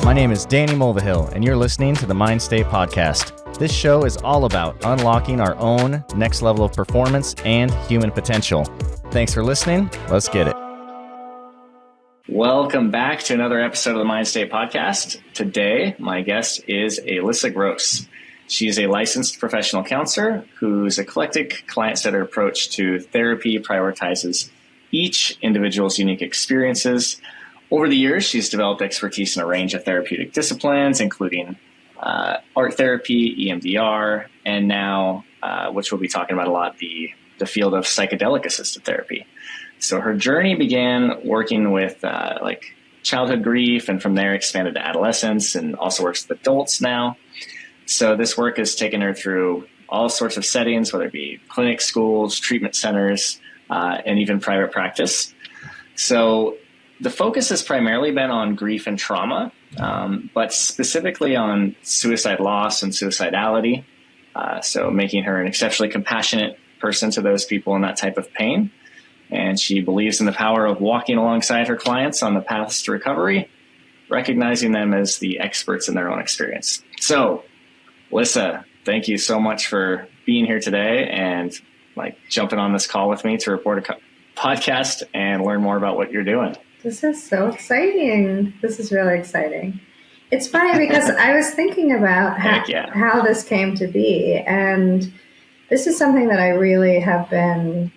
My name is Danny Mulvihill, and you're listening to the Mind State Podcast. This show is all about unlocking our own next level of performance and human potential. Thanks for listening. Let's get it. Welcome back to another episode of the Mind State Podcast. Today, my guest is Elissa Gross. She is a licensed professional counselor whose eclectic client-centered approach to therapy prioritizes each individual's unique experiences. Over the years, she's developed expertise in a range of therapeutic disciplines, including art therapy, EMDR, and now, which we'll be talking about a lot, the field of psychedelic assisted therapy. So her journey began working with childhood grief, and from there expanded to adolescence, and also works with adults now. So this work has taken her through all sorts of settings, whether it be clinics, schools, treatment centers, and even private practice. So the focus has primarily been on grief and trauma, but specifically on suicide loss and suicidality. So making her an exceptionally compassionate person to those people in that type of pain. And she believes in the power of walking alongside her clients on the paths to recovery, recognizing them as the experts in their own experience. So, Elissa, thank you so much for being here today and jumping on this call with me to report a podcast and learn more about what you're doing. This is so exciting. This is really exciting. It's funny because I was thinking about how this came to be, and this is something that I really have been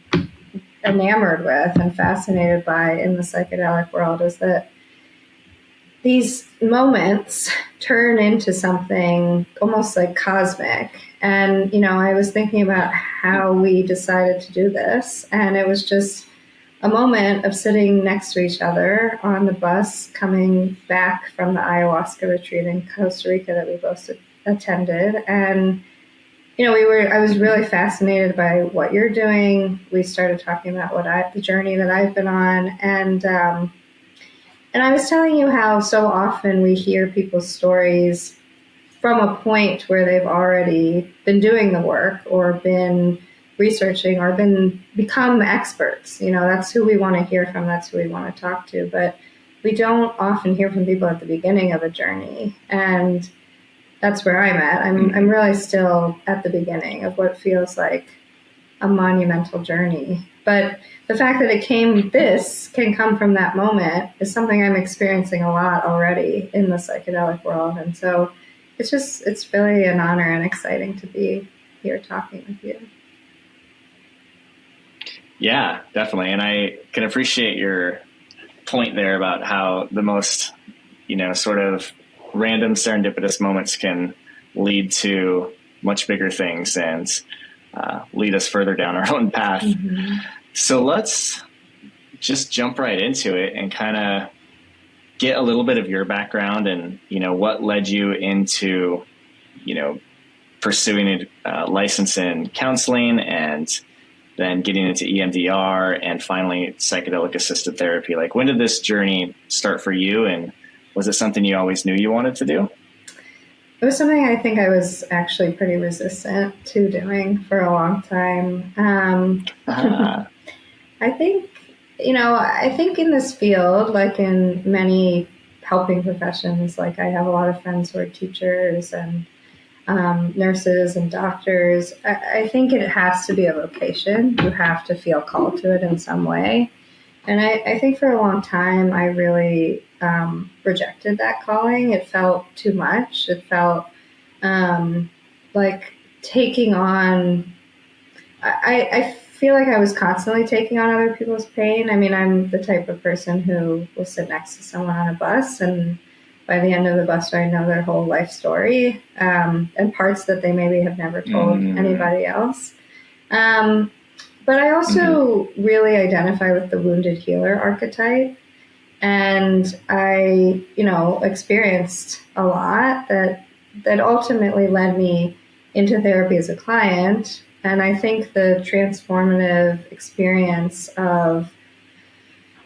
enamored with and fascinated by in the psychedelic world, is that these moments turn into something almost like cosmic. And, I was thinking about how we decided to do this, and it was just a moment of sitting next to each other on the bus coming back from the ayahuasca retreat in Costa Rica that we both attended. And, I was really fascinated by what you're doing. We started talking about the journey that I've been on. And I was telling you how so often we hear people's stories from a point where they've already been doing the work or been researching or become experts. That's who we want to hear from. That's who we want to talk to. But we don't often hear from people at the beginning of a journey. And that's where I'm at. I'm really still at the beginning of what feels like a monumental journey. But the fact that can come from that moment is something I'm experiencing a lot already in the psychedelic world. And so it's really an honor and exciting to be here talking with you. Yeah, definitely. And I can appreciate your point there about how the most, sort of random serendipitous moments can lead to much bigger things and lead us further down our own path. Mm-hmm. So let's just jump right into it and kind of get a little bit of your background and, what led you into, pursuing a license in counseling and then getting into EMDR and finally psychedelic assisted therapy. When did this journey start for you? And was it something you always knew you wanted to do? It was something I think I was actually pretty resistant to doing for a long time. I think in this field, like in many helping professions, I have a lot of friends who are teachers and nurses and doctors. I think it has to be a vocation. You have to feel called to it in some way. And I think for a long time, I really rejected that calling. It felt too much. It felt like taking on, I feel like I was constantly taking on other people's pain. I mean, I'm the type of person who will sit next to someone on a bus, and by the end of the bus ride, know their whole life story and parts that they maybe have never told anybody else. But I also really identify with the wounded healer archetype. And I, experienced a lot that ultimately led me into therapy as a client. And I think the transformative experience of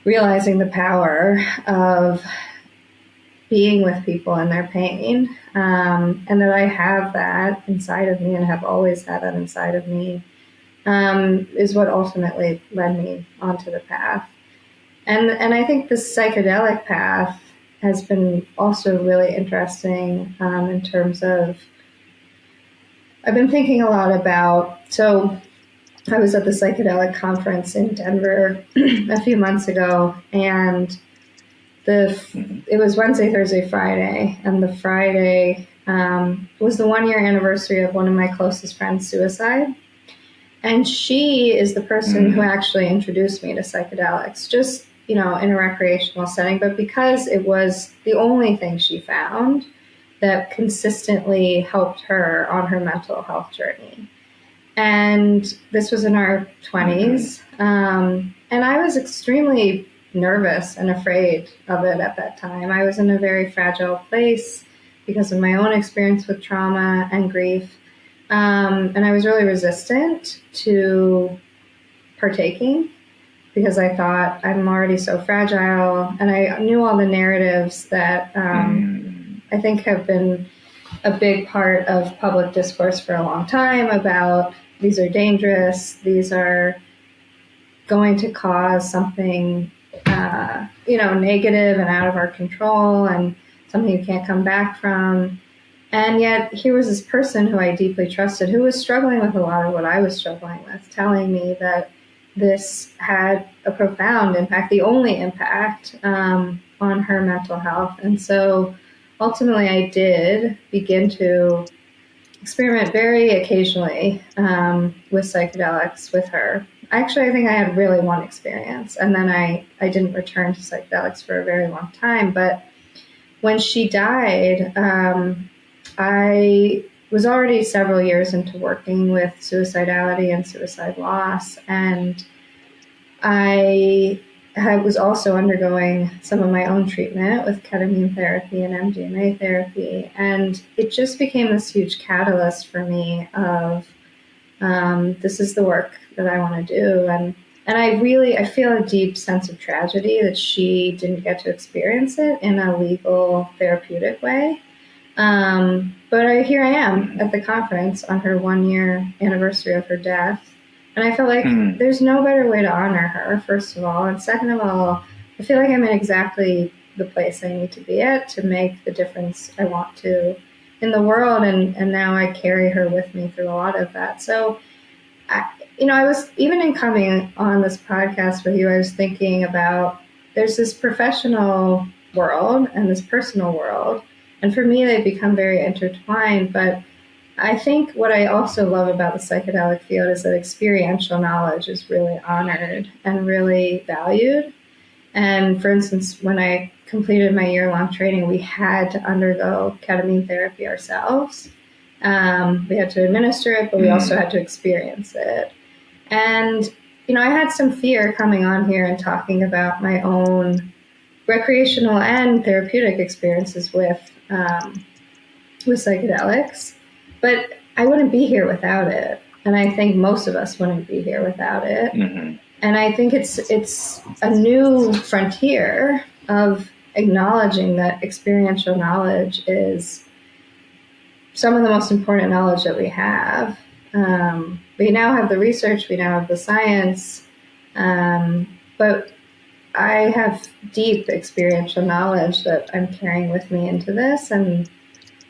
realizing the power of being with people in their pain, and that I have that inside of me and have always had that inside of me, is what ultimately led me onto the path. And I think the psychedelic path has been also really interesting in terms of, I've been thinking a lot about, so I was at the Psychedelic conference in Denver a few months ago, and it was Wednesday, Thursday, Friday, and the Friday was the 1 year anniversary of one of my closest friends' suicide. And she is the person who actually introduced me to psychedelics, just, in a recreational setting, but because it was the only thing she found that consistently helped her on her mental health journey. And this was in our 20s. And I was extremely nervous and afraid of it at that time. I was in a very fragile place because of my own experience with trauma and grief. And I was really resistant to partaking because I thought I'm already so fragile. And I knew all the narratives that I think have been a big part of public discourse for a long time about these are dangerous, these are going to cause something, negative and out of our control and something you can't come back from. And yet here was this person who I deeply trusted who was struggling with a lot of what I was struggling with, telling me that this had a profound impact, the only impact on her mental health. And so ultimately I did begin to experiment very occasionally with psychedelics with her. Actually, I think I had really one experience, and then I didn't return to psychedelics for a very long time. But when she died, I was already several years into working with suicidality and suicide loss, and I was also undergoing some of my own treatment with ketamine therapy and MDMA therapy, and it just became this huge catalyst for me of this is the work that I want to do, and I feel a deep sense of tragedy that she didn't get to experience it in a legal therapeutic way. But here I am at the conference on her 1 year anniversary of her death. And I felt like there's no better way to honor her, first of all. And second of all, I feel like I'm in exactly the place I need to be at to make the difference I want to in the world. And now I carry her with me through a lot of that. So, I was, even in coming on this podcast with you, I was thinking about there's this professional world and this personal world. And for me, they've become very intertwined. But I think what I also love about the psychedelic field is that experiential knowledge is really honored and really valued. And for instance, when I completed my year-long training, we had to undergo ketamine therapy ourselves. We had to administer it, but we also had to experience it. And, I had some fear coming on here and talking about my own recreational and therapeutic experiences with psychedelics. But I wouldn't be here without it. And I think most of us wouldn't be here without it. Mm-hmm. And I think it's a new frontier of acknowledging that experiential knowledge is some of the most important knowledge that we have. We now have the research, we now have the science, but I have deep experiential knowledge that I'm carrying with me into this, and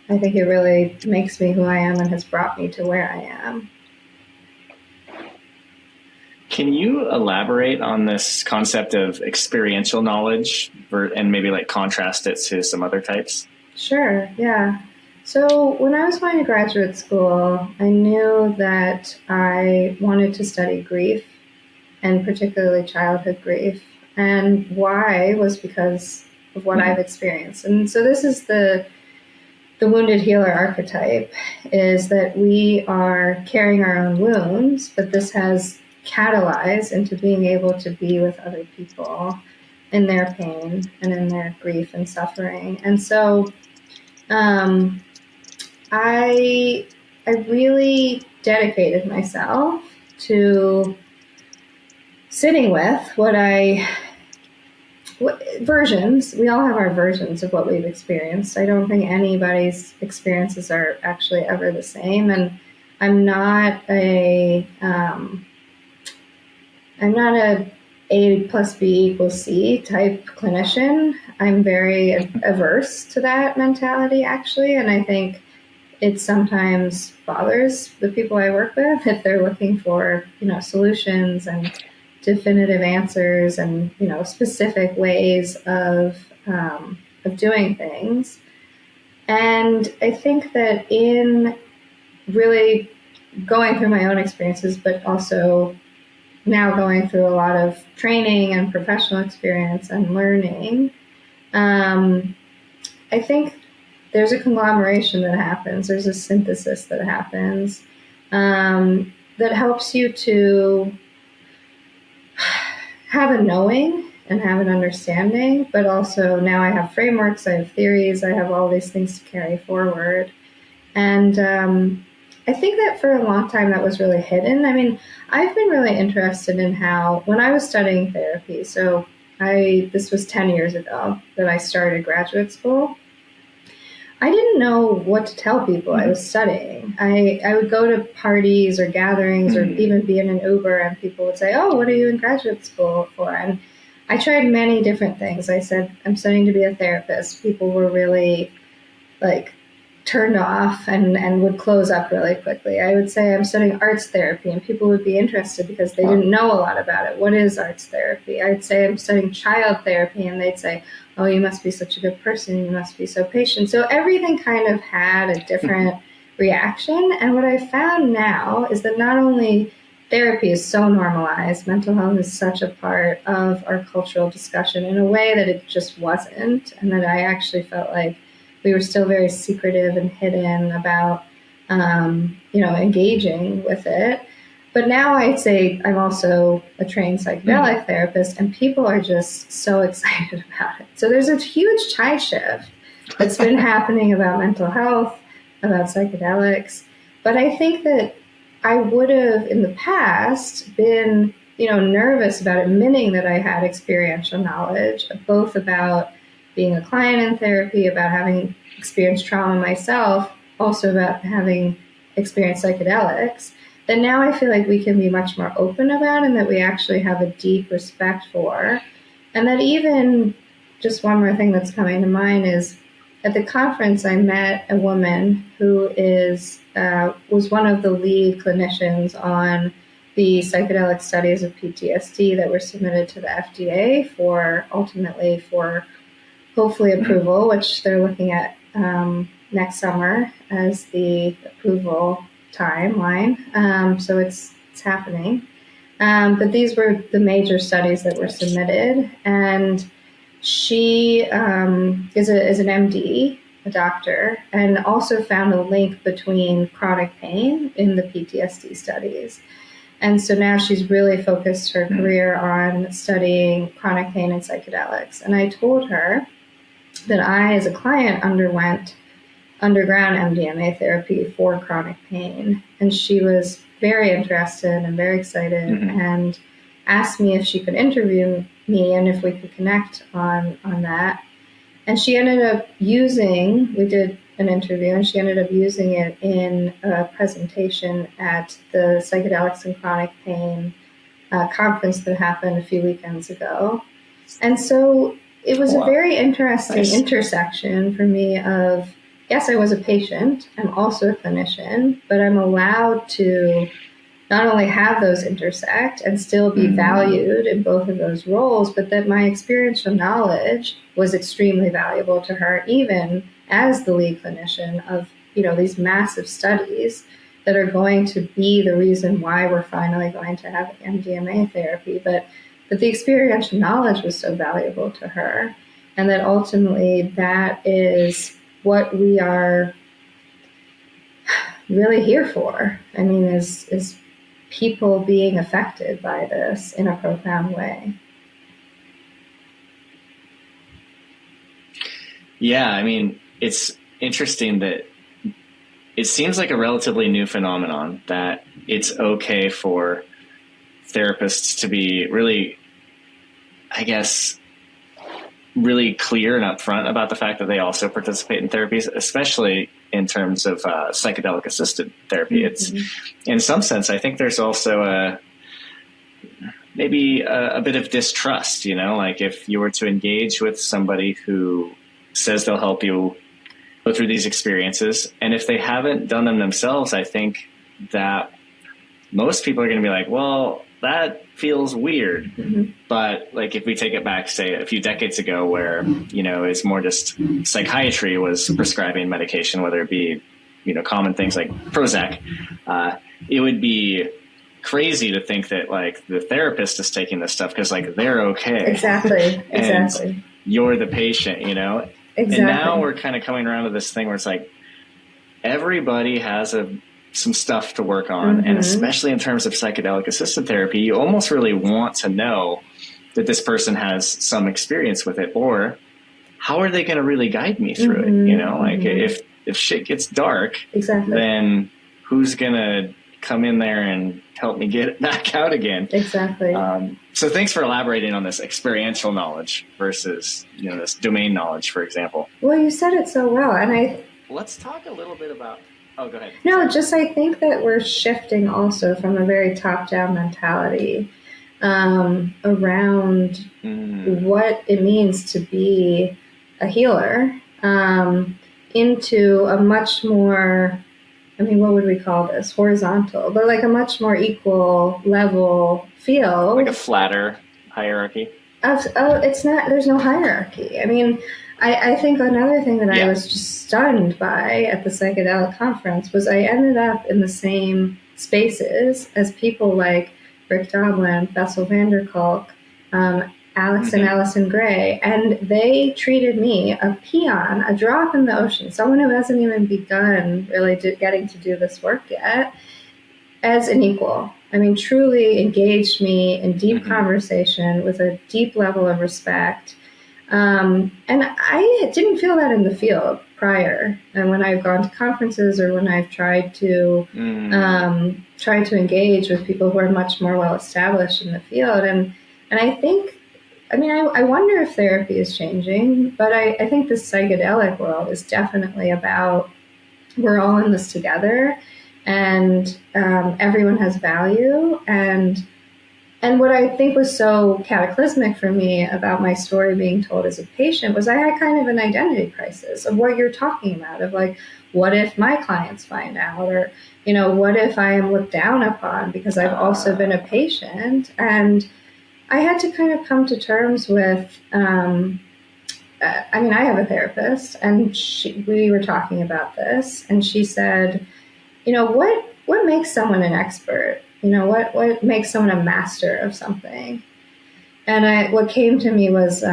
I think it really makes me who I am and has brought me to where I am. Can you elaborate on this concept of experiential knowledge and maybe contrast it to some other types? Sure, yeah. So when I was going to graduate school, I knew that I wanted to study grief, and particularly childhood grief. And why was because of what I've experienced. And so this is the wounded healer archetype, is that we are carrying our own wounds, but this has catalyzed into being able to be with other people in their pain and in their grief and suffering. And so I really dedicated myself to sitting with versions. We all have our versions of what we've experienced. I don't think anybody's experiences are actually ever the same. And I'm not a A plus B equals C type clinician. I'm very averse to that mentality, actually. And I think it sometimes bothers the people I work with if they're looking for, solutions and definitive answers and, specific ways of doing things. And I think that in really going through my own experiences, but also now going through a lot of training and professional experience and learning, I think there's a conglomeration that happens. There's a synthesis that happens that helps you to have a knowing and have an understanding, but also now I have frameworks, I have theories, I have all these things to carry forward. And I think that for a long time that was really hidden. I mean, I've been really interested in how, when I was studying therapy, so this was 10 years ago that I started graduate school, I didn't know what to tell people I was studying. I would go to parties or gatherings or even be in an Uber and people would say, oh, what are you in graduate school for? And I tried many different things. I said, I'm studying to be a therapist. People were really turned off and would close up really quickly. I would say I'm studying arts therapy and people would be interested because they didn't know a lot about it. What is arts therapy? I'd say I'm studying child therapy and they'd say, oh, you must be such a good person. You must be so patient. So everything kind of had a different reaction. And what I found now is that not only therapy is so normalized, mental health is such a part of our cultural discussion in a way that it just wasn't. And that I actually felt like we were still very secretive and hidden about, engaging with it. But now I'd say I'm also a trained psychedelic therapist, and people are just so excited about it. So there's a huge tide shift that's been happening about mental health, about psychedelics. But I think that I would have in the past been, nervous about admitting that I had experiential knowledge, both about being a client in therapy, about having experienced trauma myself, also about having experienced psychedelics, that now I feel like we can be much more open about and that we actually have a deep respect for. And that even, just one more thing that's coming to mind is, at the conference I met a woman who was one of the lead clinicians on the psychedelic studies of PTSD that were submitted to the FDA for hopefully approval, which they're looking at next summer as the approval timeline. So it's happening. But these were the major studies that were submitted. And she is an MD, a doctor, and also found a link between chronic pain in the PTSD studies. And so now she's really focused her career on studying chronic pain and psychedelics. And I told her that I, as a client, underwent underground MDMA therapy for chronic pain. And she was very interested and very excited and asked me if she could interview me and if we could connect on that. And she ended up we did an interview, and she ended up using it in a presentation at the Psychedelics and Chronic Pain conference that happened a few weekends ago. And so it was a very interesting intersection for me of, yes, I was a patient, I'm also a clinician, but I'm allowed to not only have those intersect and still be valued in both of those roles, but that my experiential knowledge was extremely valuable to her, even as the lead clinician of, these massive studies that are going to be the reason why we're finally going to have MDMA therapy. But the experiential knowledge was so valuable to her, and that ultimately that is what we are really here for. I mean, is people being affected by this in a profound way. Yeah, I mean, it's interesting that it seems like a relatively new phenomenon that it's okay for therapists to be really, I guess, really clear and upfront about the fact that they also participate in therapies, especially in terms of psychedelic assisted therapy. It's, in some sense, I think there's also maybe a bit of distrust, like if you were to engage with somebody who says they'll help you go through these experiences, and if they haven't done them themselves, I think that most people are going to be like, well, that feels weird. Mm-hmm. But like if we take it back, say a few decades ago where, it's more just psychiatry was prescribing medication, whether it be, common things like Prozac, it would be crazy to think that like the therapist is taking this stuff because like they're okay. Exactly. And you're the patient, Exactly. And now we're kind of coming around to this thing where it's like everybody has some stuff to work on. Mm-hmm. And especially in terms of psychedelic assisted therapy, you almost really want to know that this person has some experience with it, or how are they going to really guide me through it? Like if shit gets dark, then who's going to come in there and help me get it back out again? Exactly. So thanks for elaborating on this experiential knowledge versus, this domain knowledge, for example. Well, you said it so well. And let's talk a little bit about, oh, go ahead. No, I think that we're shifting also from a very top-down mentality around what it means to be a healer into a much more, what would we call this? Horizontal, but like a much more equal level feel. Like a flatter hierarchy? It's not, there's no hierarchy. I think another thing that I was just stunned by at the Psychedelic conference was I ended up in the same spaces as people like Rick Doblin, Bessel van der Kolk, Alex and Allison Gray, and they treated me, a peon, a drop in the ocean, someone who hasn't even begun really getting to do this work yet, as an equal. Truly engaged me in deep conversation with a deep level of respect. And I didn't feel that in the field prior. And when I've gone to conferences or when I've tried to engage with people who are much more well established in the field, and I think, I wonder if therapy is changing, but I think the psychedelic world is definitely about we're all in this together, and everyone has value. And what I think was so cataclysmic for me about my story being told as a patient was I had kind of an identity crisis of what you're talking about, of like, what if my clients find out? Or, what if I am looked down upon because I've also been a patient? And I had to kind of come to terms with, I have a therapist, and we were talking about this, and she said, what makes someone an expert? What makes someone a master of something? And what came to me was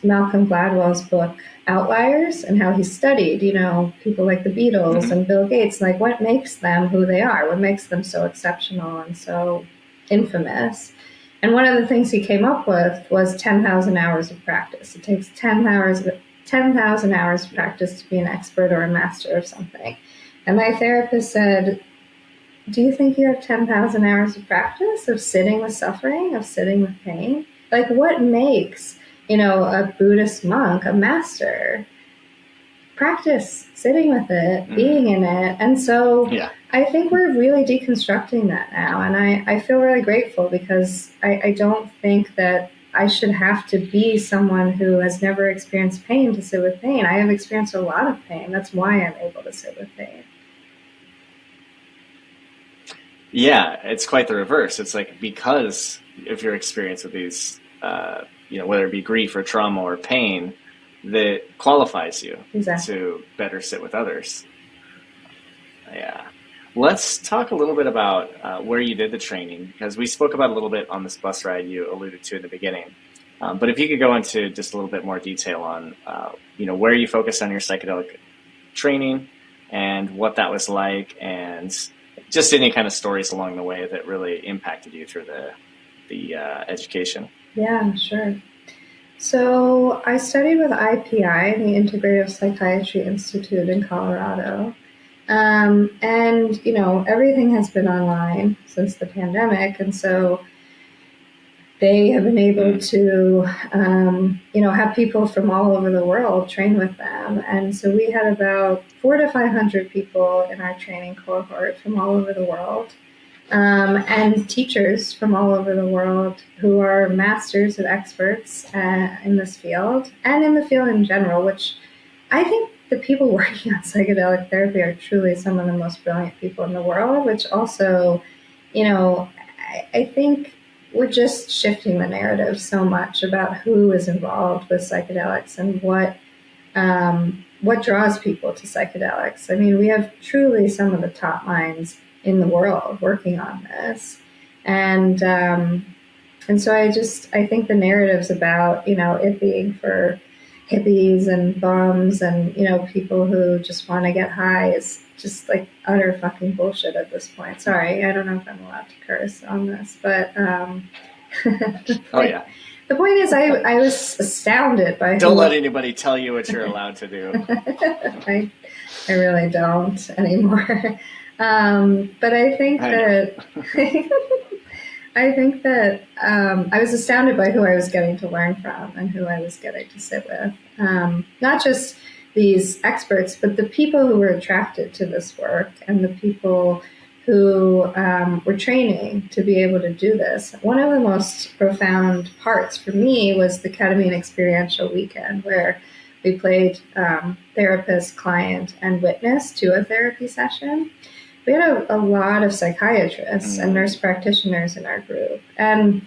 Malcolm Gladwell's book, Outliers, and how he studied, people like the Beatles and Bill Gates, like what makes them who they are, what makes them so exceptional and so infamous. And one of the things he came up with was 10,000 hours of practice. It takes 10,000 hours of practice to be an expert or a master of something. And my therapist said, do you think you have 10,000 hours of practice of sitting with suffering, of sitting with pain? Like what makes, a Buddhist monk a master? Practice sitting with it, being in it. And so I think we're really deconstructing that now. And I feel really grateful because I don't think that I should have to be someone who has never experienced pain to sit with pain. I have experienced a lot of pain. That's why I'm able to sit with pain. Yeah, it's quite the reverse. It's like because of your experience with these, whether it be grief or trauma or pain, that qualifies you to better sit with others. Yeah. Let's talk a little bit about where you did the training, because we spoke about a little bit on this bus ride you alluded to in the beginning. But if you could go into just a little bit more detail on, where you focused on your psychedelic training and what that was like, and just any kind of stories along the way that really impacted you through the education. Yeah, sure. So I studied with IPI, the Integrative Psychiatry Institute in Colorado. And, everything has been online since the pandemic. And so they have been able to, have people from all over the world train with them. And so we had about 400 to 500 people in our training cohort from all over the world. and teachers from all over the world who are masters and experts in this field and in the field in general, which I think the people working on psychedelic therapy are truly some of the most brilliant people in the world, which also, I think we're just shifting the narrative so much about who is involved with psychedelics and what draws people to psychedelics. I mean, we have truly some of the top minds in the world working on this. And so I think the narratives about, it being for hippies and bums and, people who just want to get high is just like utter fucking bullshit at this point. Sorry, I don't know if I'm allowed to curse on this, but oh yeah. The point is, I was astounded by. Don't let anybody tell you what you're allowed to do. I really don't anymore. But I think that I was astounded by who I was getting to learn from and who I was getting to sit with. Not just these experts, but the people who were attracted to this work and the people who were training to be able to do this. One of the most profound parts for me was the ketamine experiential weekend, where we played therapist, client, and witness to a therapy session. We had a lot of psychiatrists and nurse practitioners in our group. And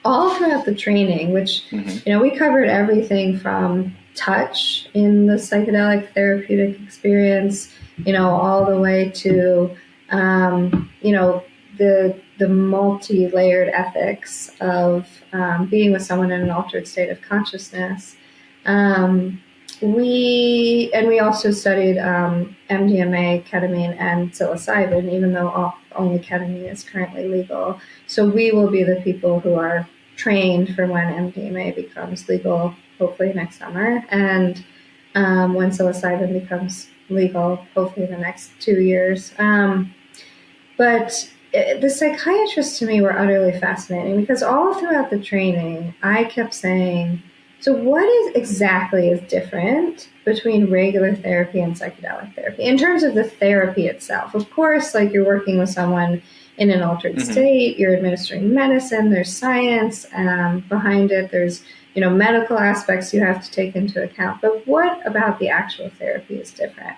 all throughout the training, which, we covered everything from touch in the psychedelic therapeutic experience, all the way to the multi-layered ethics of being with someone in an altered state of consciousness. We also studied MDMA, ketamine, and psilocybin, even though only ketamine is currently legal. So we will be the people who are trained for when MDMA becomes legal, hopefully next summer, and when psilocybin becomes legal, hopefully in the next 2 years. But the psychiatrists to me were utterly fascinating because all throughout the training, I kept saying, so what exactly is different between regular therapy and psychedelic therapy in terms of the therapy itself? Of course, like you're working with someone in an altered state, you're administering medicine, there's science behind it, there's medical aspects you have to take into account. But what about the actual therapy is different?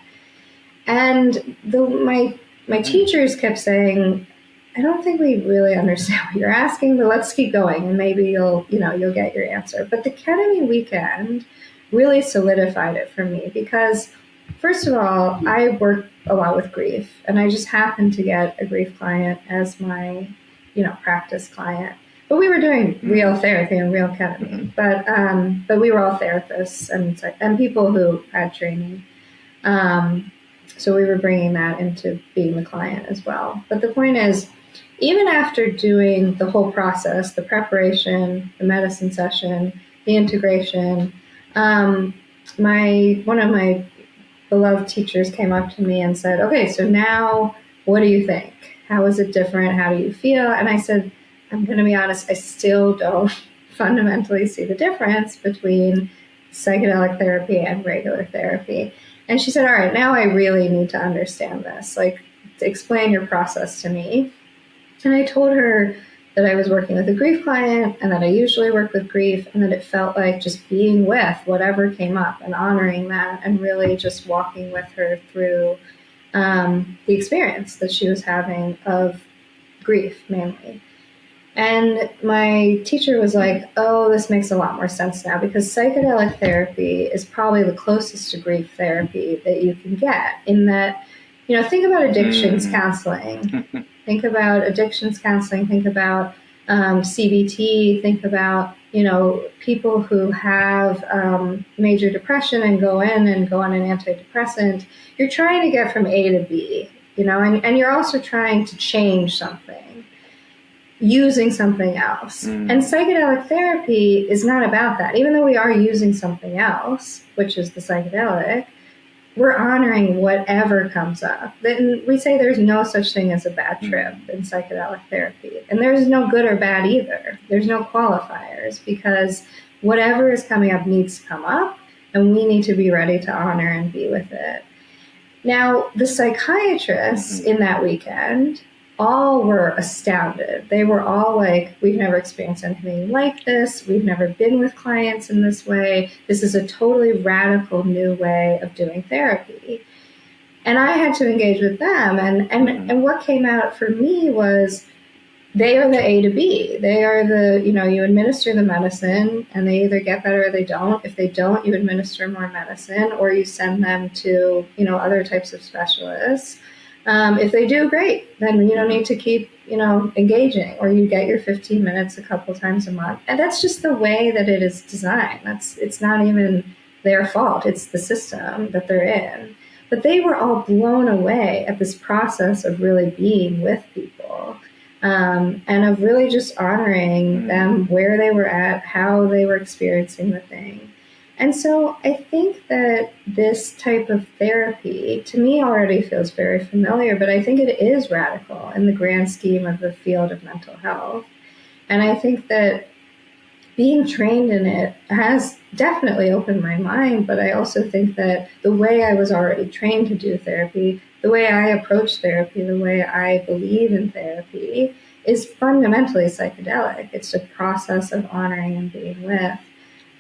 And my teachers kept saying, I don't think we really understand what you're asking, but let's keep going and maybe you'll get your answer. But the ketamine weekend really solidified it for me because, first of all, I work a lot with grief and I just happened to get a grief client as my, practice client. But we were doing real therapy and real ketamine. But we were all therapists and people who had training. So we were bringing that into being the client as well. But the point is, even after doing the whole process, the preparation, the medicine session, the integration, one of my beloved teachers came up to me and said, okay, so now what do you think? How is it different? How do you feel? And I said, I'm going to be honest, I still don't fundamentally see the difference between psychedelic therapy and regular therapy. And she said, all right, now I really need to understand this. Like, explain your process to me. And I told her that I was working with a grief client and that I usually work with grief and that it felt like just being with whatever came up and honoring that and really just walking with her through the experience that she was having of grief mainly. And my teacher was like, oh, this makes a lot more sense now because psychedelic therapy is probably the closest to grief therapy that you can get in that, think about addictions counseling. Think about addictions counseling. Think about CBT. Think about, people who have major depression and go on an antidepressant. You're trying to get from A to B, and you're also trying to change something using something else. And psychedelic therapy is not about that. Even though we are using something else, which is the psychedelic, we're honoring whatever comes up. Then we say there's no such thing as a bad trip in psychedelic therapy. And there's no good or bad either. There's no qualifiers because whatever is coming up needs to come up and we need to be ready to honor and be with it. Now, the psychiatrists in that weekend all were astounded. They were all like, we've never experienced anything like this. We've never been with clients in this way. This is a totally radical new way of doing therapy. And I had to engage with them. And what came out for me was they are the A to B. They are the, you administer the medicine and they either get better or they don't. If they don't, you administer more medicine or you send them to, other types of specialists. If they do, great. Then you don't need to keep, engaging, or you get your 15 minutes a couple times a month. And that's just the way that it is designed. It's not even their fault. It's the system that they're in. But they were all blown away at this process of really being with people. And of really just honoring them where they were at, how they were experiencing the thing. And so I think that this type of therapy, to me, already feels very familiar, but I think it is radical in the grand scheme of the field of mental health. And I think that being trained in it has definitely opened my mind, but I also think that the way I was already trained to do therapy, the way I approach therapy, the way I believe in therapy is fundamentally psychedelic. It's a process of honoring and being with.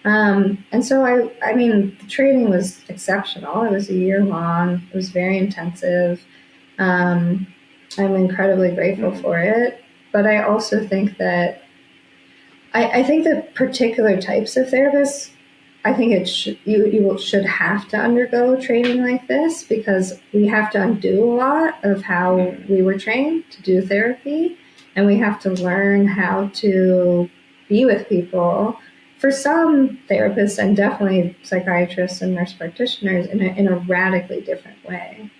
And so I mean, the training was exceptional. It was a year long. It was very intensive. I'm incredibly grateful for it. But I also think that I think that particular types of therapists, I think you should have to undergo training like this, because we have to undo a lot of how we were trained to do therapy, and we have to learn how to be with people. For some therapists, and definitely psychiatrists and nurse practitioners, in a radically different way.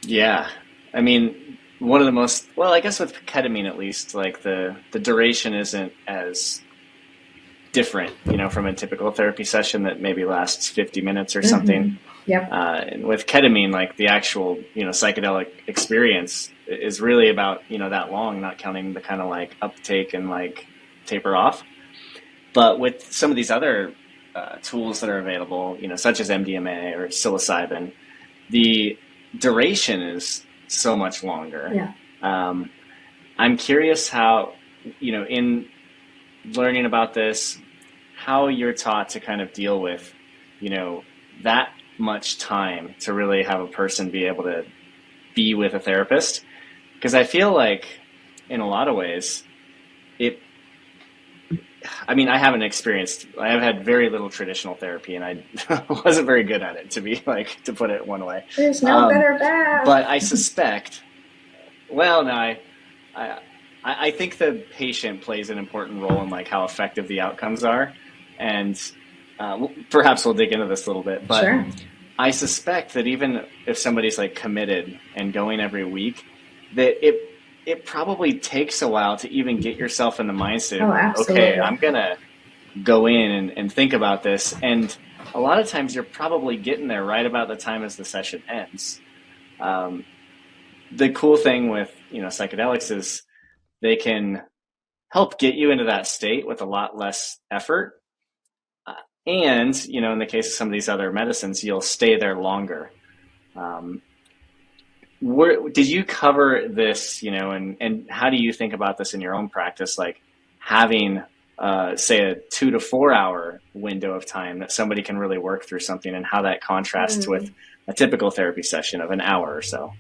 Yeah, I mean, one of the most, well, I guess with ketamine at least, like the duration isn't as different, from a typical therapy session that maybe lasts 50 minutes or something. Yep. And with ketamine, like the actual, psychedelic experience is really about, that long, not counting the kind of like uptake and like taper off. But with some of these other tools that are available, such as MDMA or psilocybin, the duration is so much longer. Yeah. I'm curious how, in learning about this, how you're taught to kind of deal with, that much time to really have a person be able to be with a therapist. Because I feel like in a lot of ways, I haven't experienced, I have had very little traditional therapy, and I wasn't very good at it, to put it one way. There's no better path. But I suspect, well, no, I think the patient plays an important role in like how effective the outcomes are. And perhaps we'll dig into this a little bit, but sure. I suspect that even if somebody's like committed and going every week, that it probably takes a while to even get yourself in the mindset of, okay, I'm going to go in and think about this. And a lot of times you're probably getting there right about the time as the session ends. The cool thing with, psychedelics is they can help get you into that state with a lot less effort. And, in the case of some of these other medicines, you'll stay there longer. Did you cover this, and how do you think about this in your own practice? Like having, say, a 2 to 4 hour window of time that somebody can really work through something, and how that contrasts with a typical therapy session of an hour or so.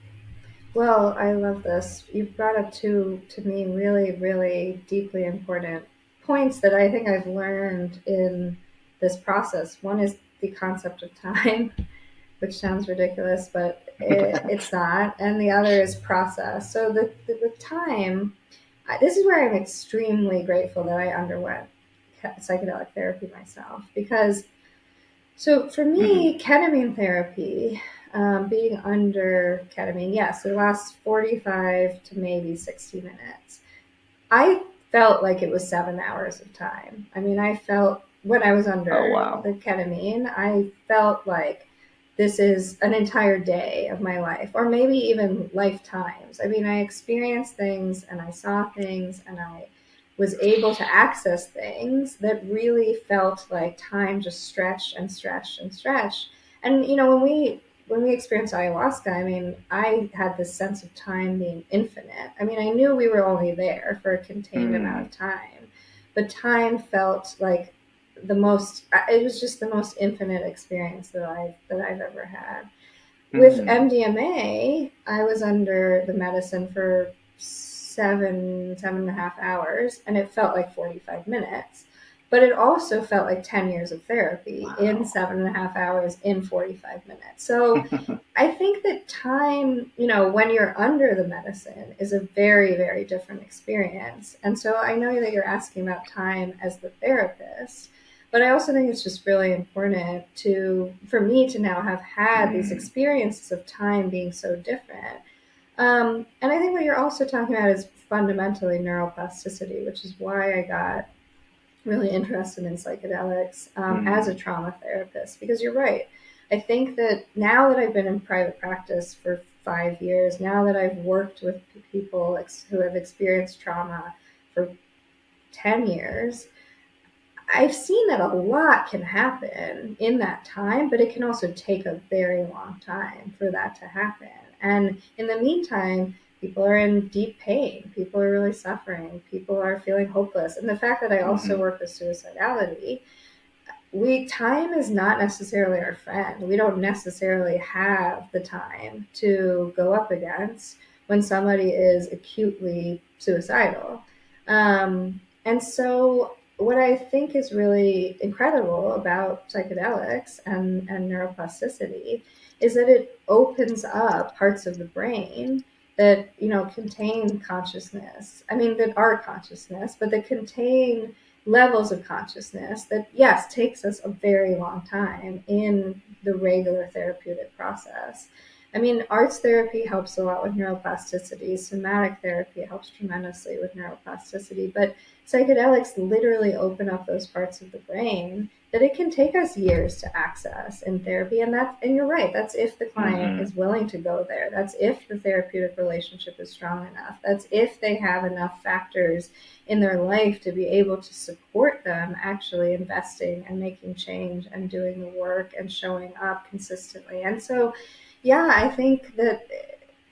Well, I love this. You've brought up two, to me, really, really deeply important points that I think I've learned in this process. One is the concept of time, which sounds ridiculous, but it's not. And the other is process. So the time, this is where I'm extremely grateful that I underwent psychedelic therapy myself. Because, so for me, ketamine therapy, being under ketamine, yes, it lasts 45 to maybe 60 minutes. I felt like it was 7 hours of time. I felt, when I was under the ketamine, I felt like this is an entire day of my life, or maybe even lifetimes. I experienced things, and I saw things, and I was able to access things that really felt like time just stretched and stretched and stretched. And, when we when we experienced ayahuasca, I mean, I had this sense of time being infinite. I mean, I knew we were only there for a contained amount of time, but time felt like it was just the most infinite experience that I've ever had. With MDMA, I was under the medicine for 7.5 hours, and it felt like 45 minutes. But it also felt like 10 years of therapy in 7.5 hours in 45 minutes. So I think that time, when you're under the medicine is a very, very different experience. And so I know that you're asking about time as the therapist, but I also think it's just really important for me to now have had these experiences of time being so different. And I think what you're also talking about is fundamentally neuroplasticity, which is why I got really interested in psychedelics as a trauma therapist, because you're right. I think that now that I've been in private practice for 5 years, now that I've worked with people who have experienced trauma for 10 years, I've seen that a lot can happen in that time, but it can also take a very long time for that to happen. And in the meantime, people are in deep pain. People are really suffering. People are feeling hopeless. And the fact that I also work with suicidality, time is not necessarily our friend. We don't necessarily have the time to go up against when somebody is acutely suicidal. And so what I think is really incredible about psychedelics and neuroplasticity is that it opens up parts of the brain that, contain consciousness. I mean, that are consciousness, but that contain levels of consciousness that, yes, takes us a very long time in the regular therapeutic process. I mean, arts therapy helps a lot with neuroplasticity. Somatic therapy helps tremendously with neuroplasticity. But psychedelics literally open up those parts of the brain that it can take us years to access in therapy. And you're right, that's if the client is willing to go there. That's if the therapeutic relationship is strong enough. That's if they have enough factors in their life to be able to support them actually investing and making change and doing the work and showing up consistently. And so, yeah, I think that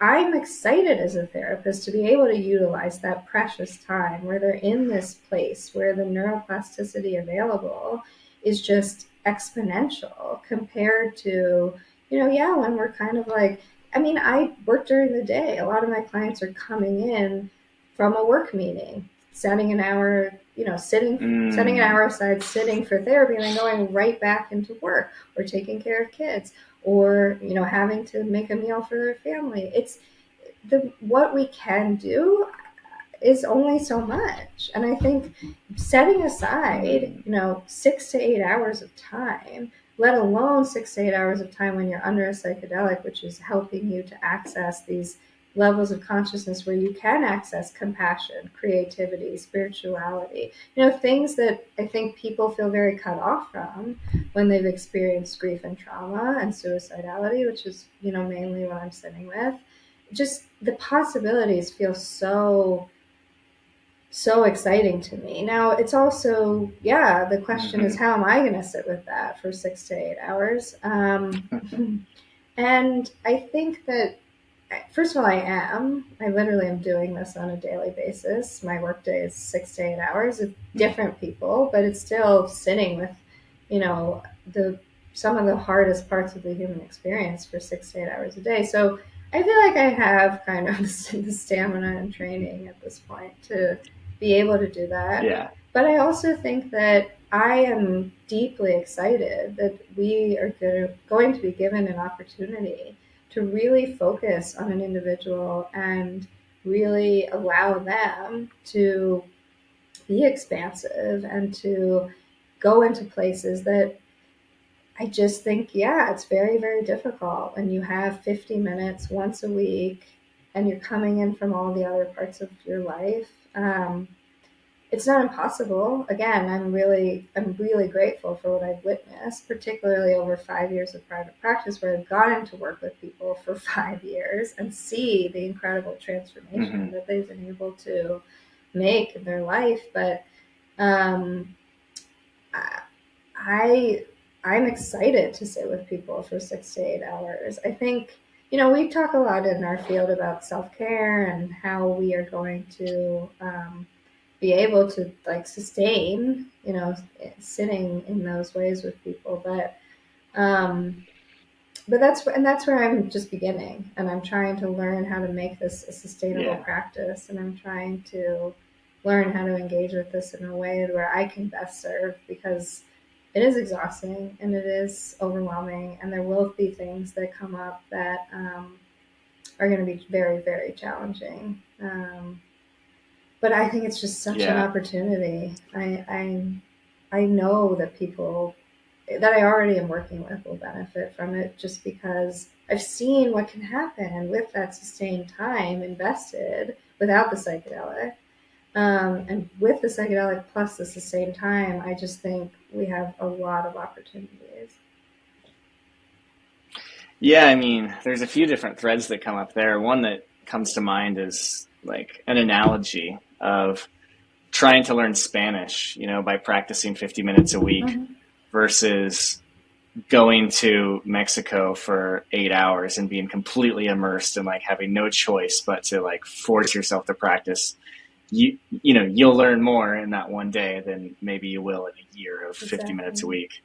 I'm excited as a therapist to be able to utilize that precious time where they're in this place where the neuroplasticity available is just exponential compared to, when we're kind of like, I mean, I work during the day. A lot of my clients are coming in from a work meeting, setting an hour, setting an hour aside, sitting for therapy, and then going right back into work or taking care of kids or, having to make a meal for their family. It's what we can do is only so much. And I think setting aside, 6 to 8 hours of time, let alone 6 to 8 hours of time when you're under a psychedelic, which is helping you to access these levels of consciousness where you can access compassion, creativity, spirituality, things that I think people feel very cut off from when they've experienced grief and trauma and suicidality, which is, mainly what I'm sitting with. Just the possibilities feel so exciting to me. Now, it's also, the question is, how am I going to sit with that for 6 to 8 hours? And I think that, first of all, I literally am doing this on a daily basis. My workday is 6 to 8 hours with different people, but it's still sitting with, some of the hardest parts of the human experience for 6 to 8 hours a day. So I feel like I have kind of the stamina and training at this point to be able to do that. Yeah. But I also think that I am deeply excited that we are going to be given an opportunity to really focus on an individual and really allow them to be expansive and to go into places that I just think, it's very, very difficult when you have 50 minutes once a week and you're coming in from all the other parts of your life. It's not impossible. Again, I'm really grateful for what I've witnessed, particularly over 5 years of private practice, where I've gotten to work with people for 5 years and see the incredible transformation that they've been able to make in their life. But I I'm excited to sit with people for 6 to 8 hours. I think, we talk a lot in our field about self-care and how we are going to be able to like sustain, sitting in those ways with people. But that's where I'm just beginning, and I'm trying to learn how to make this a sustainable practice, and I'm trying to learn how to engage with this in a way where I can best serve, because it is exhausting and it is overwhelming, and there will be things that come up that are going to be very, very challenging. But I think it's just such an opportunity. I know that people that I already am working with will benefit from it, just because I've seen what can happen with that sustained time invested without the psychedelic. And with the psychedelic plus the sustained time, I just think we have a lot of opportunities. Yeah, I mean, there's a few different threads that come up there. One that comes to mind is like an analogy of trying to learn Spanish, by practicing 50 minutes a week versus going to Mexico for 8 hours and being completely immersed and like having no choice but to like force yourself to practice. You'll learn more in that one day than maybe you will in a year of 50 minutes a week.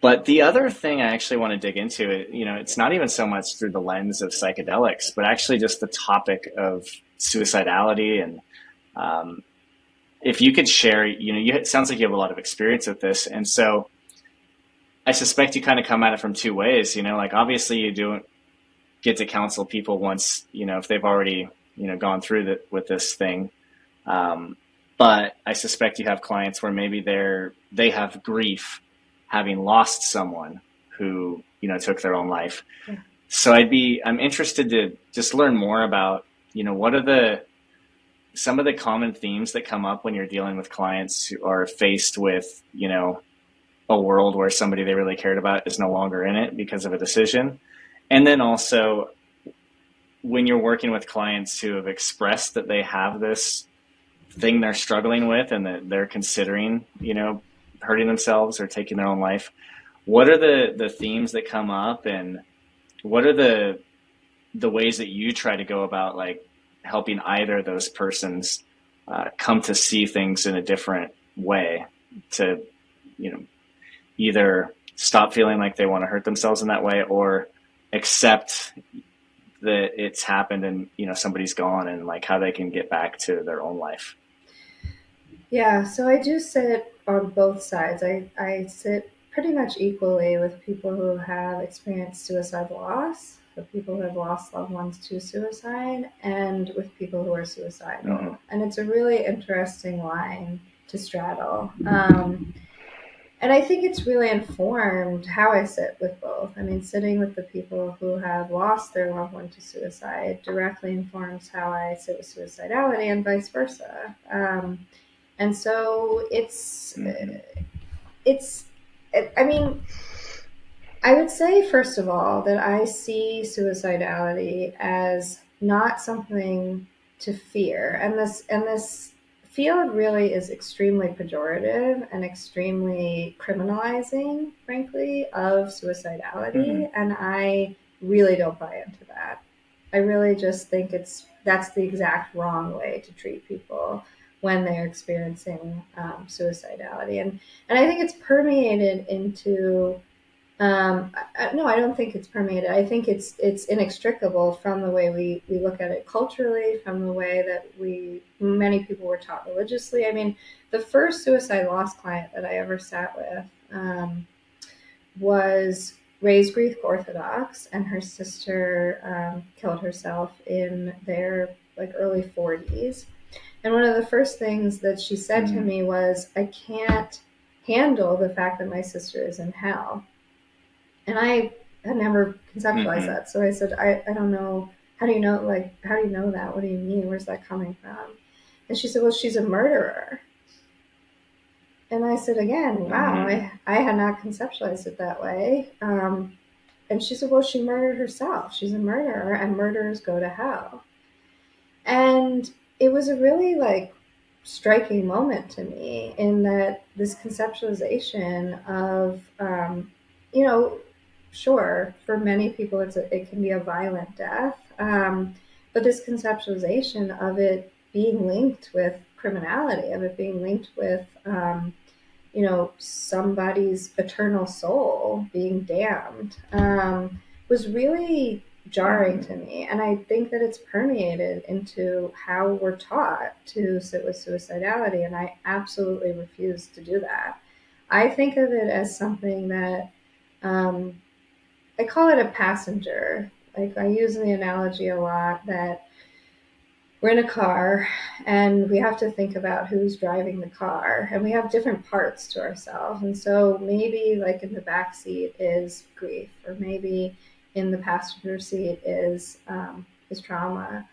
But the other thing I actually want to dig into, it's not even so much through the lens of psychedelics, but actually just the topic of suicidality. And if you could share, it sounds like you have a lot of experience with this. And so I suspect you kind of come at it from two ways, like obviously you don't get to counsel people once, if they've already, gone through with this thing. But I suspect you have clients where maybe they have grief having lost someone who, took their own life. Yeah. So I'm interested to just learn more about, what are some of the common themes that come up when you're dealing with clients who are faced with, a world where somebody they really cared about is no longer in it because of a decision. And then also when you're working with clients who have expressed that they have this thing they're struggling with and that they're considering, hurting themselves or taking their own life, what are the themes that come up, and what are the ways that you try to go about like helping either of those persons come to see things in a different way, to, either stop feeling like they want to hurt themselves in that way, or accept that it's happened and, somebody's gone, and like how they can get back to their own life. Yeah, so I do sit on both sides. I sit pretty much equally with people who have experienced suicide loss, with people who have lost loved ones to suicide, and with people who are suicidal. Mm-hmm. And it's a really interesting line to straddle. And I think it's really informed how I sit with both. I mean, sitting with the people who have lost their loved one to suicide directly informs how I sit with suicidality, and vice versa. And so I mean, I would say, first of all, that I see suicidality as not something to fear. And this field really is extremely pejorative and extremely criminalizing, frankly, of suicidality. Mm-hmm. And I really don't buy into that. I really just think that's the exact wrong way to treat people when they're experiencing suicidality. And I think it's permeated into, no, I don't think it's permeated. I think it's inextricable from the way we look at it culturally, from the way that many people were taught religiously. I mean, the first suicide loss client that I ever sat with was raised Greek Orthodox, and her sister killed herself in their early 40s. And one of the first things that she said to me was, "I can't handle the fact that my sister is in hell." And I had never conceptualized that. So I said, I don't know. How do you know? How do you know that? What do you mean? Where's that coming from? And she said, "Well, she's a murderer." And I said, again, wow, I had not conceptualized it that way. And she said, "Well, she murdered herself. She's a murderer, and murderers go to hell." And it was a really striking moment to me, in that this conceptualization of, sure, for many people it can be a violent death, but this conceptualization of it being linked with criminality, of it being linked with, somebody's eternal soul being damned, was really jarring to me. And I think that it's permeated into how we're taught to sit with suicidality. And I absolutely refuse to do that. I think of it as something that, I call it a passenger. Like, I use the analogy a lot that we're in a car and we have to think about who's driving the car, and we have different parts to ourselves. And so maybe, like, in the back seat is grief, or maybe in the passenger seat is trauma,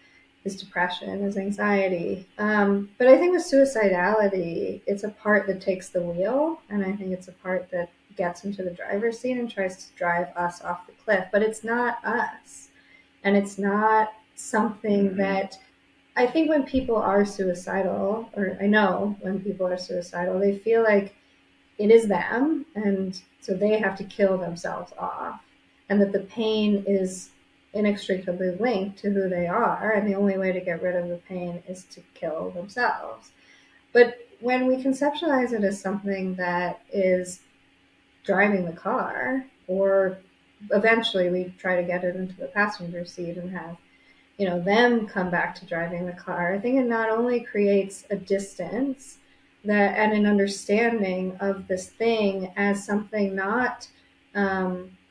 is depression, is anxiety. But I think with suicidality, it's a part that takes the wheel, and I think it's a part that gets into the driver's seat and tries to drive us off the cliff. But it's not us, and it's not something that, I think when people are suicidal, or I know when people are suicidal, they feel like it is them, and so they have to kill themselves off, and that the pain is inextricably linked to who they are, and the only way to get rid of the pain is to kill themselves. But when we conceptualize it as something that is driving the car, or eventually we try to get it into the passenger seat and have them come back to driving the car, I think it not only creates a distance that, and an understanding of this thing as something not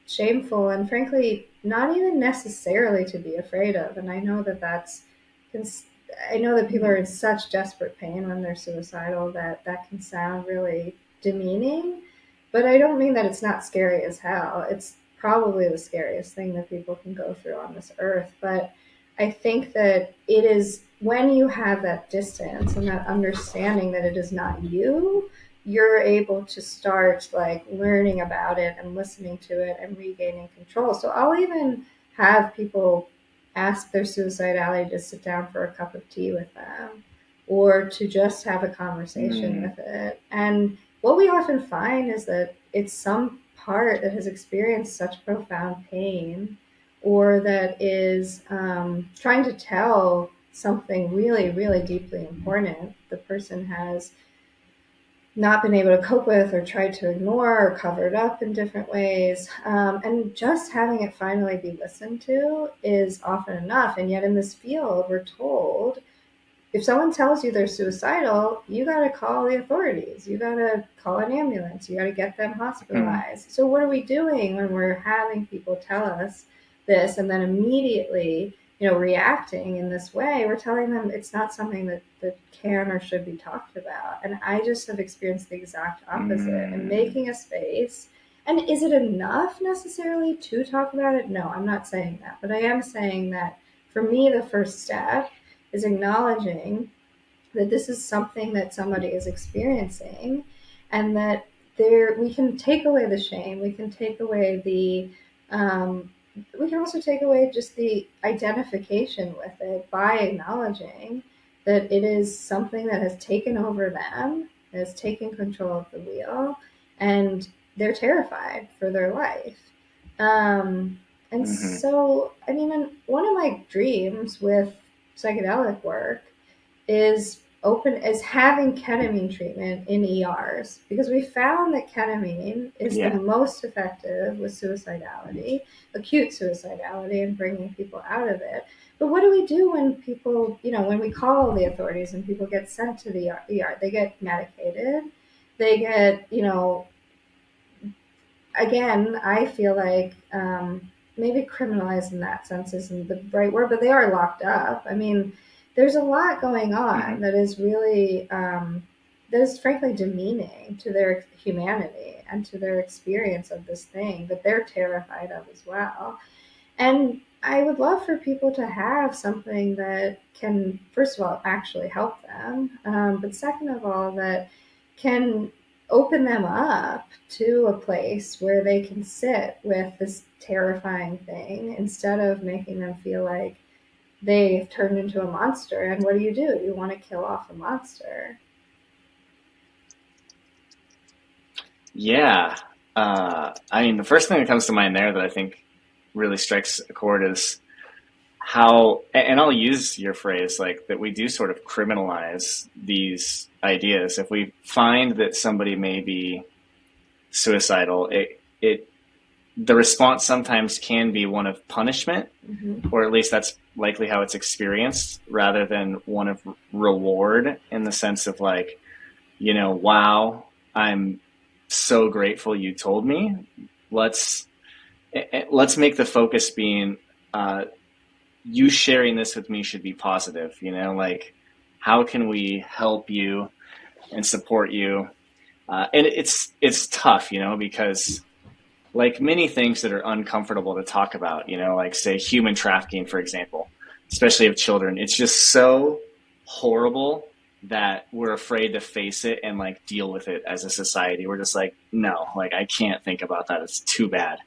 shameful, and frankly not even necessarily to be afraid of. And I know that people are in such desperate pain when they're suicidal that can sound really demeaning, but I don't mean that it's not scary as hell. It's probably the scariest thing that people can go through on this earth. But I think that it is when you have that distance and that understanding that it is not you, you're able to start, like, learning about it and listening to it and regaining control. So I'll even have people ask their suicidality to sit down for a cup of tea with them, or to just have a conversation with it. And what we often find is that it's some part that has experienced such profound pain, or that is trying to tell something really, really deeply important the person has not been able to cope with, or tried to ignore, or covered up in different ways. And just having it finally be listened to is often enough. And yet in this field, we're told, if someone tells you they're suicidal, you got to call the authorities. You got to call an ambulance. You got to get them hospitalized. So what are we doing when we're having people tell us this, and then immediately, reacting in this way? We're telling them it's not something that can or should be talked about. And I just have experienced the exact opposite, and making a space. And is it enough necessarily to talk about it? No, I'm not saying that. But I am saying that for me, the first step is acknowledging that this is something that somebody is experiencing, and that we can take away the shame. We can take away we can also take away just the identification with it by acknowledging that it is something that has taken over them, that has taken control of the wheel, and they're terrified for their life. And so, I mean, one of my dreams with psychedelic work is having ketamine treatment in ERs, because we found that ketamine is the most effective with suicidality, acute suicidality, and bringing people out of it. But what do we do when people, when we call the authorities and people get sent to the ER? They get medicated. They get, again, I feel like maybe criminalized in that sense isn't the right word, but they are locked up. I mean, there's a lot going on that is really, that is frankly demeaning to their humanity and to their experience of this thing that they're terrified of as well. And I would love for people to have something that can, first of all, actually help them, but second of all, that can open them up to a place where they can sit with this terrifying thing, instead of making them feel like they've turned into a monster. And what do? You want to kill off a monster. Yeah. I mean, the first thing that comes to mind there that I think really strikes a chord is how, and I'll use your phrase, like that we do sort of criminalize these ideas. If we find that somebody may be suicidal, the response sometimes can be one of punishment, or at least that's likely how it's experienced, rather than one of reward, in the sense of like, wow, I'm so grateful you told me. Let's make the focus being, you sharing this with me should be positive. Like, how can we help you and support you? And it's tough, because like many things that are uncomfortable to talk about, like say human trafficking, for example, especially of children, it's just so horrible that we're afraid to face it and like deal with it as a society. We're just like, no, like I can't think about that. It's too bad.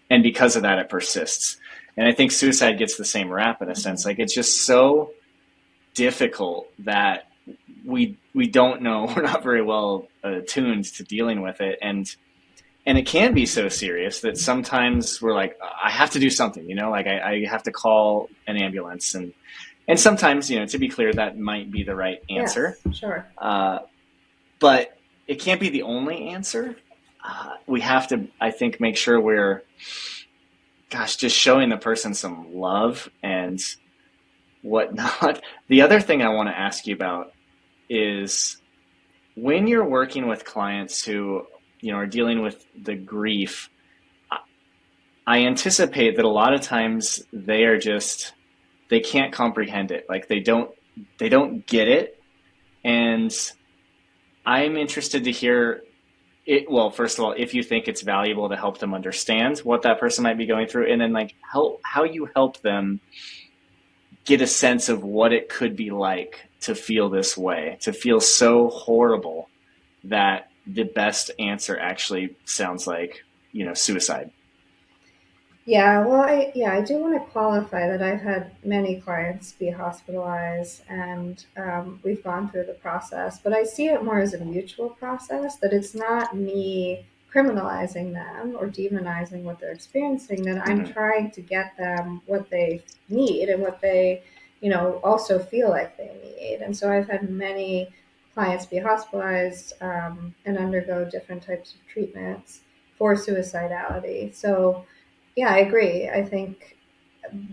And because of that, it persists. And I think suicide gets the same rap in a sense. Like it's just so difficult that we don't know, we're not very well attuned to dealing with it. And it can be so serious that sometimes we're like, I have to do something, like I have to call an ambulance. And sometimes, to be clear, that might be the right answer. Yes, sure. But it can't be the only answer. We have to, I think, make sure we're, just showing the person some love and whatnot. The other thing I want to ask you about is when you're working with clients who are dealing with the grief, I anticipate that a lot of times they can't comprehend it. Like they don't get it. And I'm interested to hear it. Well, first of all, if you think it's valuable to help them understand what that person might be going through, and then like how you help them get a sense of what it could be like to feel this way, to feel so horrible that the best answer actually sounds like, suicide. Yeah, well, I do want to qualify that I've had many clients be hospitalized and we've gone through the process, but I see it more as a mutual process, that it's not me criminalizing them or demonizing what they're experiencing, that I'm trying to get them what they need and what they, also feel like they need. And so I've had many clients be hospitalized and undergo different types of treatments for suicidality. So, yeah, I agree. I think,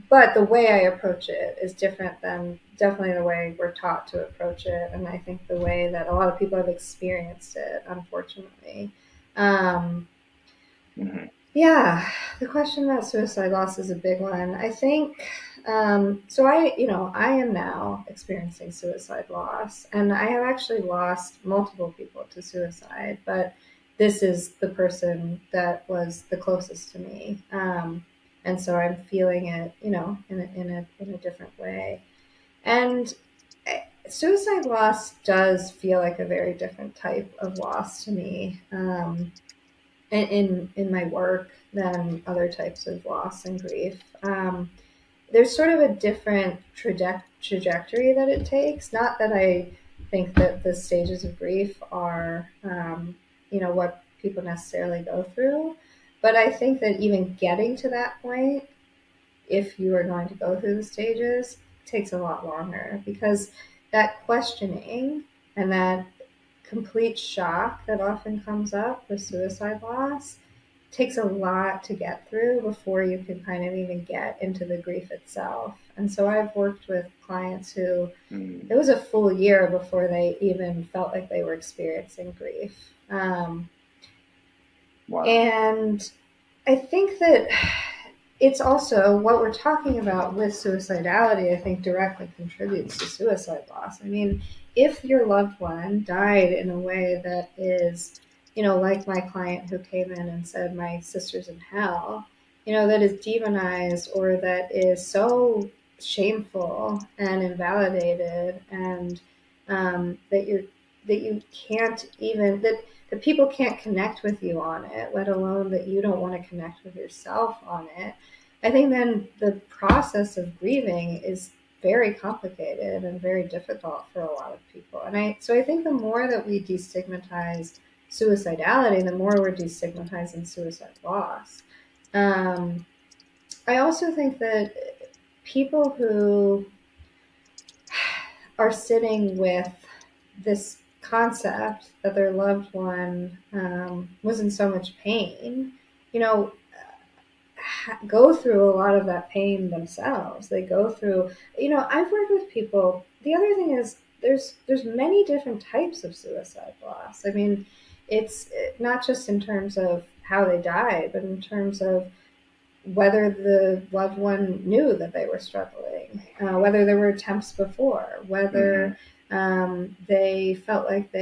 but the way I approach it is different than definitely the way we're taught to approach it. And I think the way that a lot of people have experienced it, unfortunately. Yeah, the question about suicide loss is a big one. I think, so I am now experiencing suicide loss, and I have actually lost multiple people to suicide, but this is the person that was the closest to me. And so I'm feeling it, in a different way. And suicide loss does feel like a very different type of loss to me. In my work than other types of loss and grief. There's sort of a different trajectory that it takes. Not that I think that the stages of grief are, what people necessarily go through, but I think that even getting to that point, if you are going to go through the stages, takes a lot longer, because that questioning and that complete shock that often comes up with suicide loss takes a lot to get through before you can kind of even get into the grief itself. And so I've worked with clients who it was a full year before they even felt like they were experiencing grief. Wow. And I think that it's also what we're talking about with suicidality, I think directly contributes to suicide loss. I mean, if your loved one died in a way that is, like my client who came in and said, my sister's in hell, that is demonized or that is so shameful and invalidated, and that you can't even, that people can't connect with you on it, let alone that you don't want to connect with yourself on it. I think then the process of grieving is very complicated and very difficult for a lot of people. And I think the more that we destigmatize suicidality, the more we're destigmatizing suicide loss. I also think that people who are sitting with this concept that their loved one was in so much pain, go through a lot of that pain themselves. They go through, I've worked with people. The other thing is there's many different types of suicide loss. I mean, it's not just in terms of how they died, but in terms of whether the loved one knew that they were struggling, whether there were attempts before, whether they felt like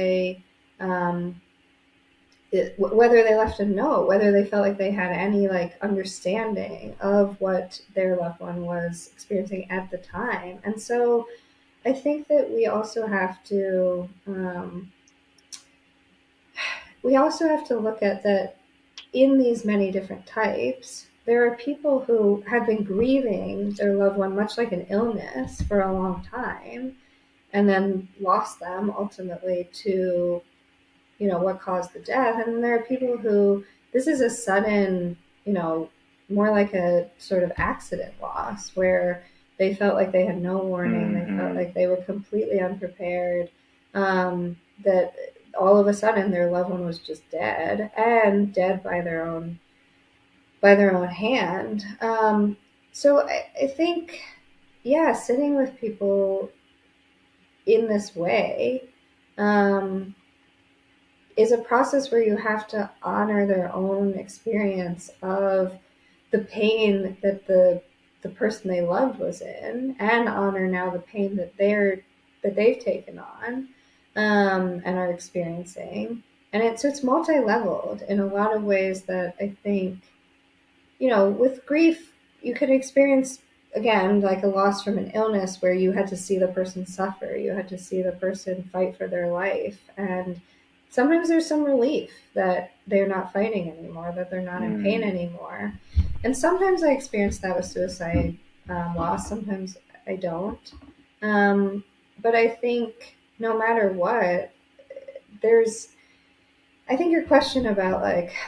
whether they left a note, whether they felt like they had any understanding of what their loved one was experiencing at the time. And so I think that we also have to look at that in these many different types. There are people who have been grieving their loved one, much like an illness, for a long time, and then lost them ultimately to, what caused the death. And then there are people who this is a sudden, more like a sort of accident loss, where they felt like they had no warning. They felt like they were completely unprepared, that all of a sudden their loved one was just dead, and dead by their own hand. So I think, sitting with people in this way is a process where you have to honor their own experience of the pain that the person they loved was in, and honor now the pain that they've taken on and are experiencing. And it's multi-leveled in a lot of ways that I think, with grief, you could experience, again, like a loss from an illness where you had to see the person suffer. You had to see the person fight for their life. And sometimes there's some relief that they're not fighting anymore, that they're not in pain anymore. And sometimes I experience that with suicide loss. Sometimes I don't. But I think no matter what, I think your question about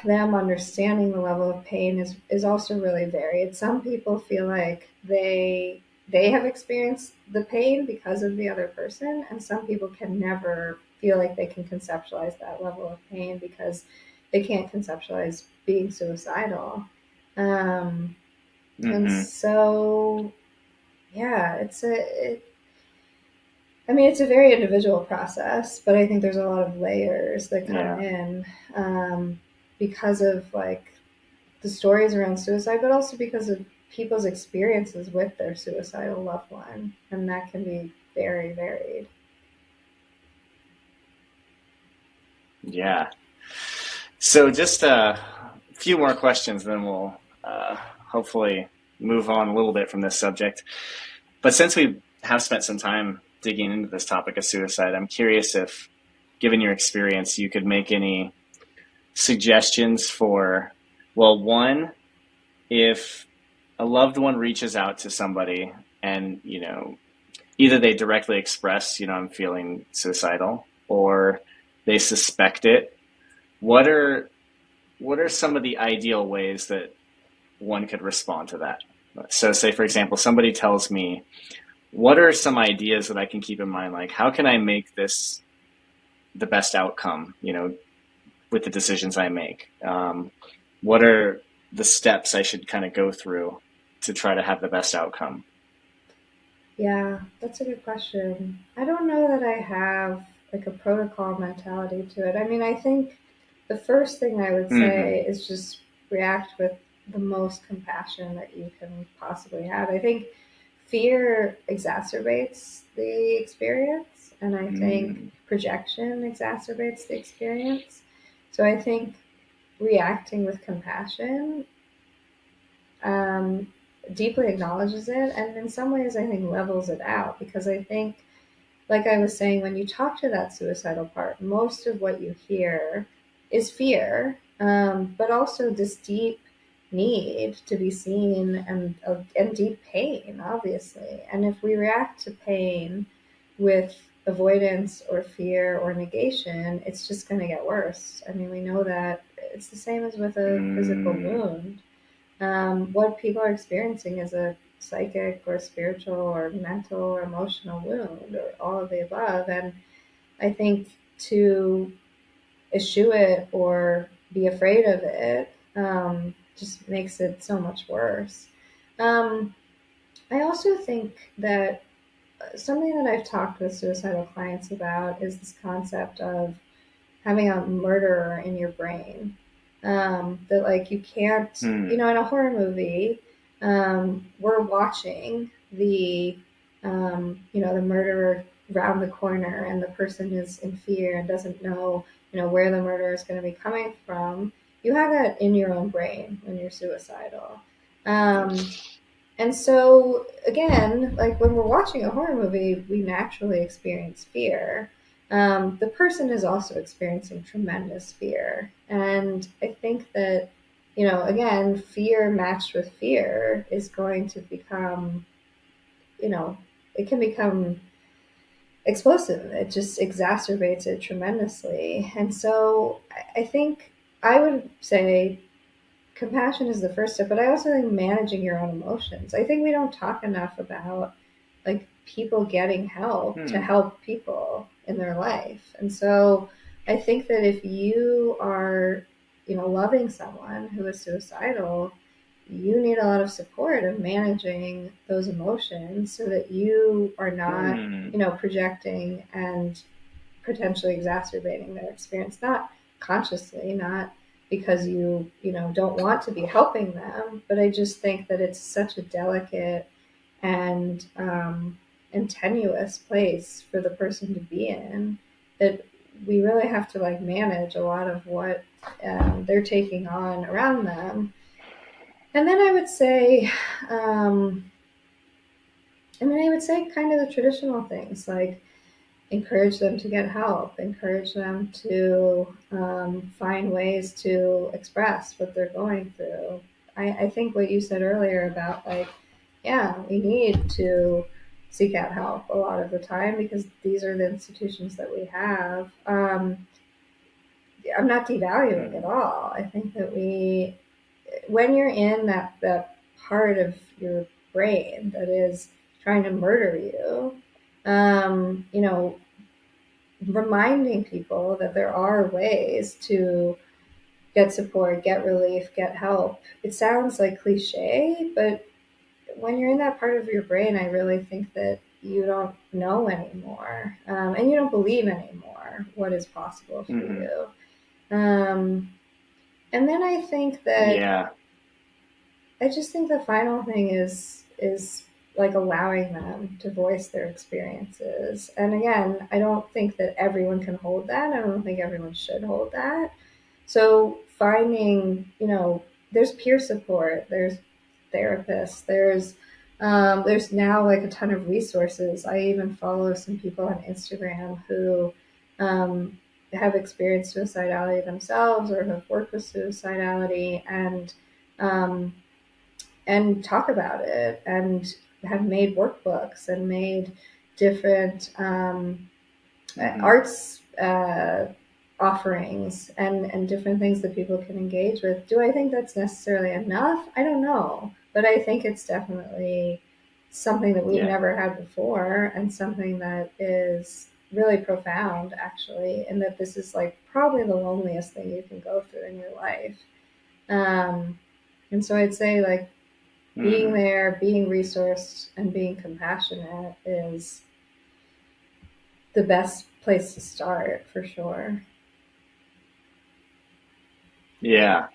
them understanding the level of pain is also really varied. Some people feel like they have experienced the pain because of the other person, and some people can never feel like they can conceptualize that level of pain because they can't conceptualize being suicidal. And so, it's a very individual process, but I think there's a lot of layers that come in because of the stories around suicide, but also because of people's experiences with their suicidal loved one, and that can be very varied. Yeah. So just a few more questions, then we'll hopefully move on a little bit from this subject. But since we have spent some time digging into this topic of suicide, I'm curious if, given your experience, you could make any suggestions for, well, one, if a loved one reaches out to somebody and, either they directly express, I'm feeling suicidal, or they suspect it, what are some of the ideal ways that one could respond to that? So say, for example, somebody tells me, what are some ideas that I can keep in mind? Like, how can I make this the best outcome, with the decisions I make? What are the steps I should kind of go through to try to have the best outcome? Yeah, that's a good question. I don't know that I have a protocol mentality to it. I mean, I think the first thing I would say is just react with the most compassion that you can possibly have. I think fear exacerbates the experience, and I think projection exacerbates the experience. So I think reacting with compassion deeply acknowledges it, and in some ways I think levels it out, because I think, like I was saying, when you talk to that suicidal part, most of what you hear is fear, but also this deep need to be seen, and deep pain, obviously. And if we react to pain with avoidance or fear or negation, it's just going to get worse. I mean, we know that it's the same as with a physical wound. What people are experiencing is a psychic or spiritual or mental or emotional wound, or all of the above. And I think to eschew it or be afraid of it just makes it so much worse. I also think that something that I've talked with suicidal clients about is this concept of having a murderer in your brain. That, like, you can't, in a horror movie, we're watching the murderer round the corner, and the person is in fear and doesn't know, where the murderer is going to be coming from. You have that in your own brain when you're suicidal. And so, again, like when we're watching a horror movie, we naturally experience fear. The person is also experiencing tremendous fear. And I think that, again, fear matched with fear is going to become, it can become explosive. It just exacerbates it tremendously. And so I think I would say compassion is the first step, but I also think managing your own emotions. I think we don't talk enough about, like, people getting help to help people in their life. And so I think that if you are, loving someone who is suicidal, you need a lot of support of managing those emotions so that you are not, projecting and potentially exacerbating their experience, not consciously, not because you don't want to be helping them, but I just think that it's such a delicate and tenuous place for the person to be in, that we really have to, like, manage a lot of what they're taking on around them. And then I would say, kind of the traditional things, like encourage them to get help, encourage them to find ways to express what they're going through. I think what you said earlier about, like, yeah, we need to seek out help a lot of the time because these are the institutions that we have. I'm not devaluing at all. I think that when you're in that part of your brain that is trying to murder you, reminding people that there are ways to get support, get relief, get help. It sounds like cliche, but when you're in that part of your brain, I really think that you don't know anymore, and you don't believe anymore what is possible for you. And then I think that I just think the final thing is like allowing them to voice their experiences. And again, I don't think that everyone can hold that. I don't think everyone should hold that. So finding, there's peer support, there's therapists, there's now, like, a ton of resources. I even follow some people on Instagram who have experienced suicidality themselves or have worked with suicidality, and talk about it, and have made workbooks and made different arts offerings and different things that people can engage with. Do I think that's necessarily enough? I don't know, but I think it's definitely something that we've never had before, and something that is really profound, actually, and that this is, like, probably the loneliest thing you can go through in your life. And so I'd say, like, being there, being resourced, and being compassionate is the best place to start, for sure. Yeah.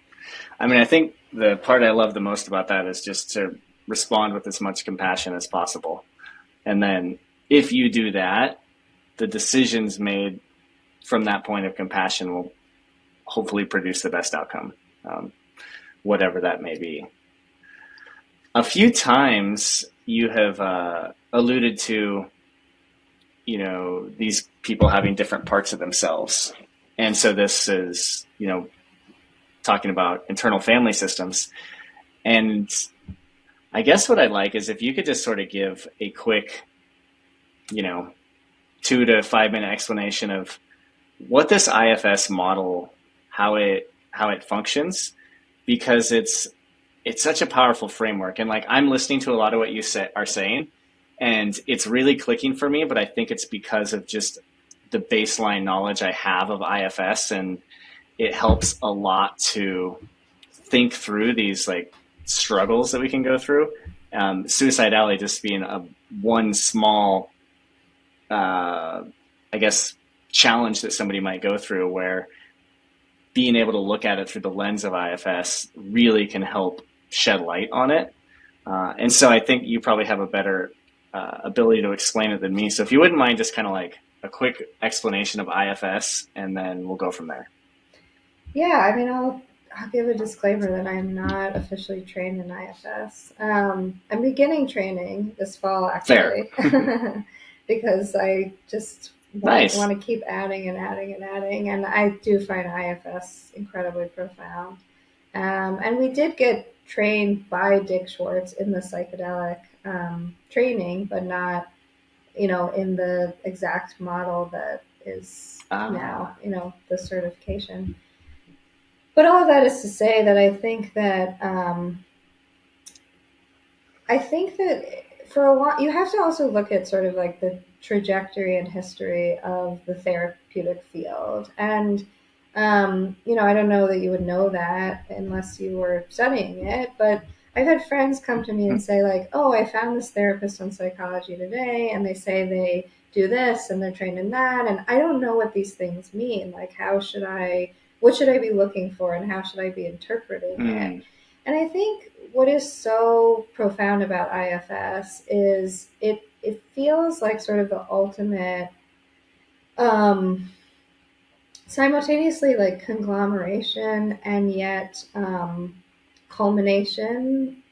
I mean, I think the part I love the most about that is just to respond with as much compassion as possible. And then if you do that, the decisions made from that point of compassion will hopefully produce the best outcome, whatever that may be. A few times you have alluded to, these people having different parts of themselves. And so this is, talking about internal family systems. And I guess what I'd like is if you could just sort of give a quick, 2 to 5 minute explanation of what this IFS model, how it functions, because it's such a powerful framework. And like, I'm listening to a lot of what you are saying, and it's really clicking for me, but I think it's because of just the baseline knowledge I have of IFS, and it helps a lot to think through these like struggles that we can go through. Suicidality just being one small, I guess, challenge that somebody might go through, where being able to look at it through the lens of IFS really can help shed light on it. And so I think you probably have a better ability to explain it than me. So if you wouldn't mind just kind of like a quick explanation of IFS, and then we'll go from there. Yeah, I mean, I'll give a disclaimer that I'm not officially trained in IFS. I'm beginning training this fall, actually, because I just want to keep adding and adding and adding. And I do find IFS incredibly profound. And we did get trained by Dick Schwartz in the psychedelic training, but not, in the exact model that is now, the certification. But all of that is to say that I think that for a while, you have to also look at sort of like the trajectory and history of the therapeutic field. And, I don't know that you would know that unless you were studying it, but I've had friends come to me and say like, oh, I found this therapist on Psychology Today, and they say they do this and they're trained in that. And I don't know what these things mean. Like, what should I be looking for, and how should I be interpreting it? And I think what is so profound about IFS is it feels like sort of the ultimate, simultaneously like conglomeration and yet culmination.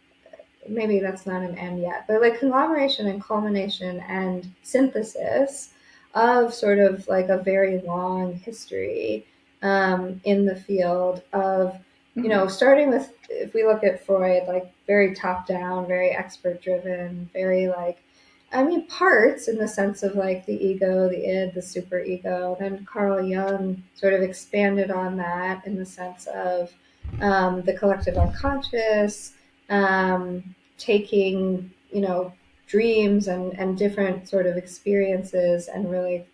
Maybe that's not an end yet, but like conglomeration and culmination and synthesis of sort of like a very long history in the field of, starting with, if we look at Freud, like very top down, very expert driven, very like, parts in the sense of like the ego, the id, the superego. Then Carl Jung sort of expanded on that in the sense of the collective unconscious, taking, dreams and different sort of experiences and really,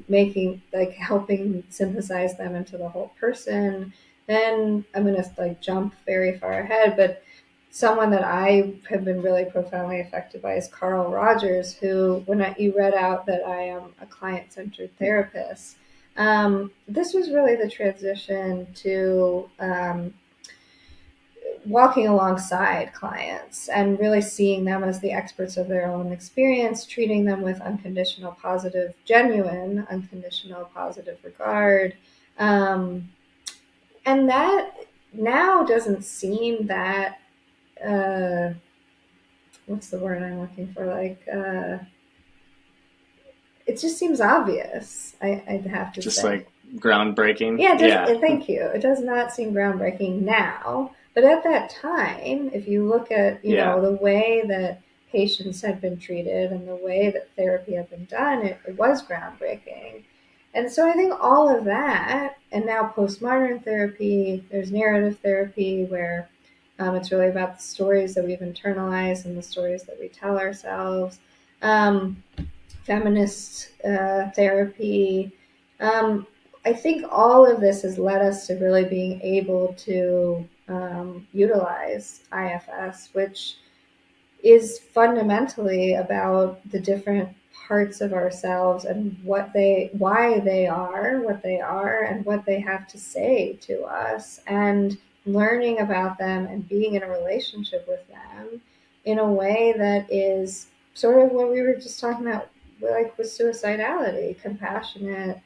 making, like, helping synthesize them into the whole person. Then I'm going to like jump very far ahead, but someone that I have been really profoundly affected by is Carl Rogers, who, when you read out that I am a client-centered therapist, this was really the transition to walking alongside clients and really seeing them as the experts of their own experience, treating them with genuine unconditional positive regard. And that now doesn't seem that, what's the word I'm looking for? Like, it just seems obvious. I'd have to just say. Just like groundbreaking. Yeah. Thank you. It does not seem groundbreaking now. But at that time, if you look at, the way that patients had been treated and the way that therapy had been done, it was groundbreaking. And so I think all of that, and now postmodern therapy, there's narrative therapy where it's really about the stories that we've internalized and the stories that we tell ourselves. Feminist therapy. I think all of this has led us to really being able to utilize IFS, which is fundamentally about the different parts of ourselves and why they are what they are and what they have to say to us, and learning about them and being in a relationship with them in a way that is sort of what we were just talking about, like with suicidality, compassionate,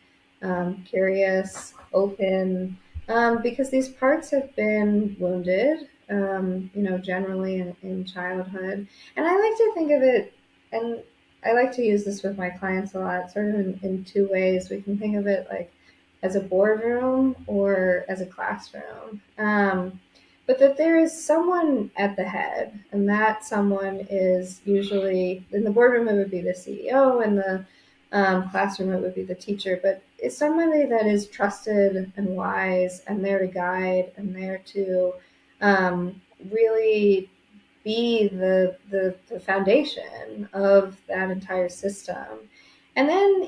curious, open, because these parts have been wounded, generally in childhood. And I like to think of it, and I like to use this with my clients a lot, sort of in two ways. We can think of it like as a boardroom or as a classroom. but that there is someone at the head, and that someone is usually, in the boardroom it would be the CEO, and the classroom it would be the teacher, but it's somebody that is trusted and wise and there to guide and there to really be the foundation of that entire system. And then,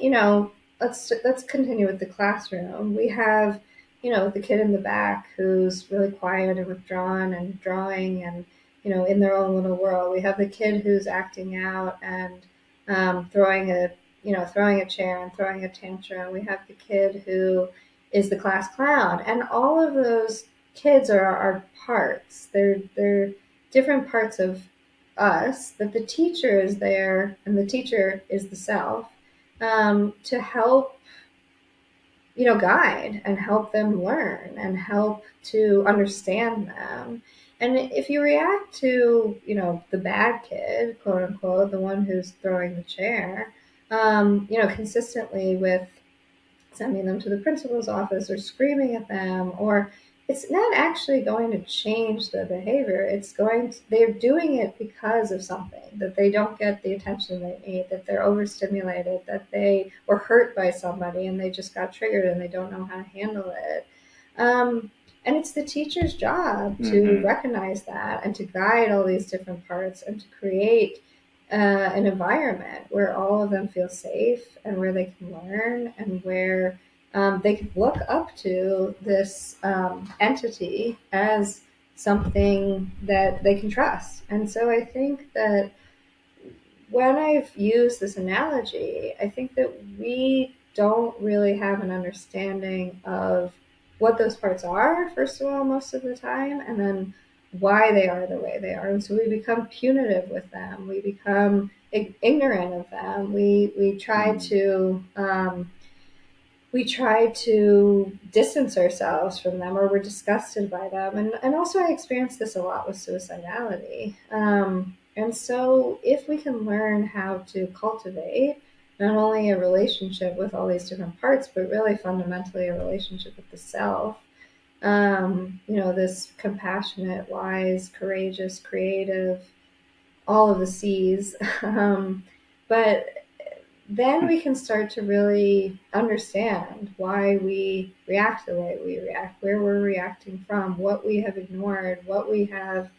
let's continue with the classroom. We have, the kid in the back who's really quiet and withdrawn and drawing and, in their own little world. We have the kid who's acting out and throwing a chair and throwing a tantrum. We have the kid who is the class clown, and all of those kids are parts. They're different parts of us, that the teacher is there, and the teacher is the self, to help, guide and help them learn and help to understand them. And if you react to, the bad kid, quote unquote, the one who's throwing the chair, consistently with sending them to the principal's office or screaming at them, or it's not actually going to change the behavior. They're doing it because of something, that they don't get the attention they need, that they're overstimulated, that they were hurt by somebody and they just got triggered and they don't know how to handle it. And it's the teacher's job to recognize that and to guide all these different parts and to create an environment where all of them feel safe and where they can learn and where they can look up to this entity as something that they can trust. And so I think that when I've used this analogy, I think that we don't really have an understanding of what those parts are, first of all, most of the time, and then why they are the way they are. And so we become punitive with them. We become ignorant of them. We try to distance ourselves from them, or we're disgusted by them. And also I experienced this a lot with suicidality. And so if we can learn how to cultivate not only a relationship with all these different parts, but really fundamentally a relationship with the self, this compassionate, wise, courageous, creative, all of the C's. But then we can start to really understand why we react the way we react, where we're reacting from, what we have ignored, what we have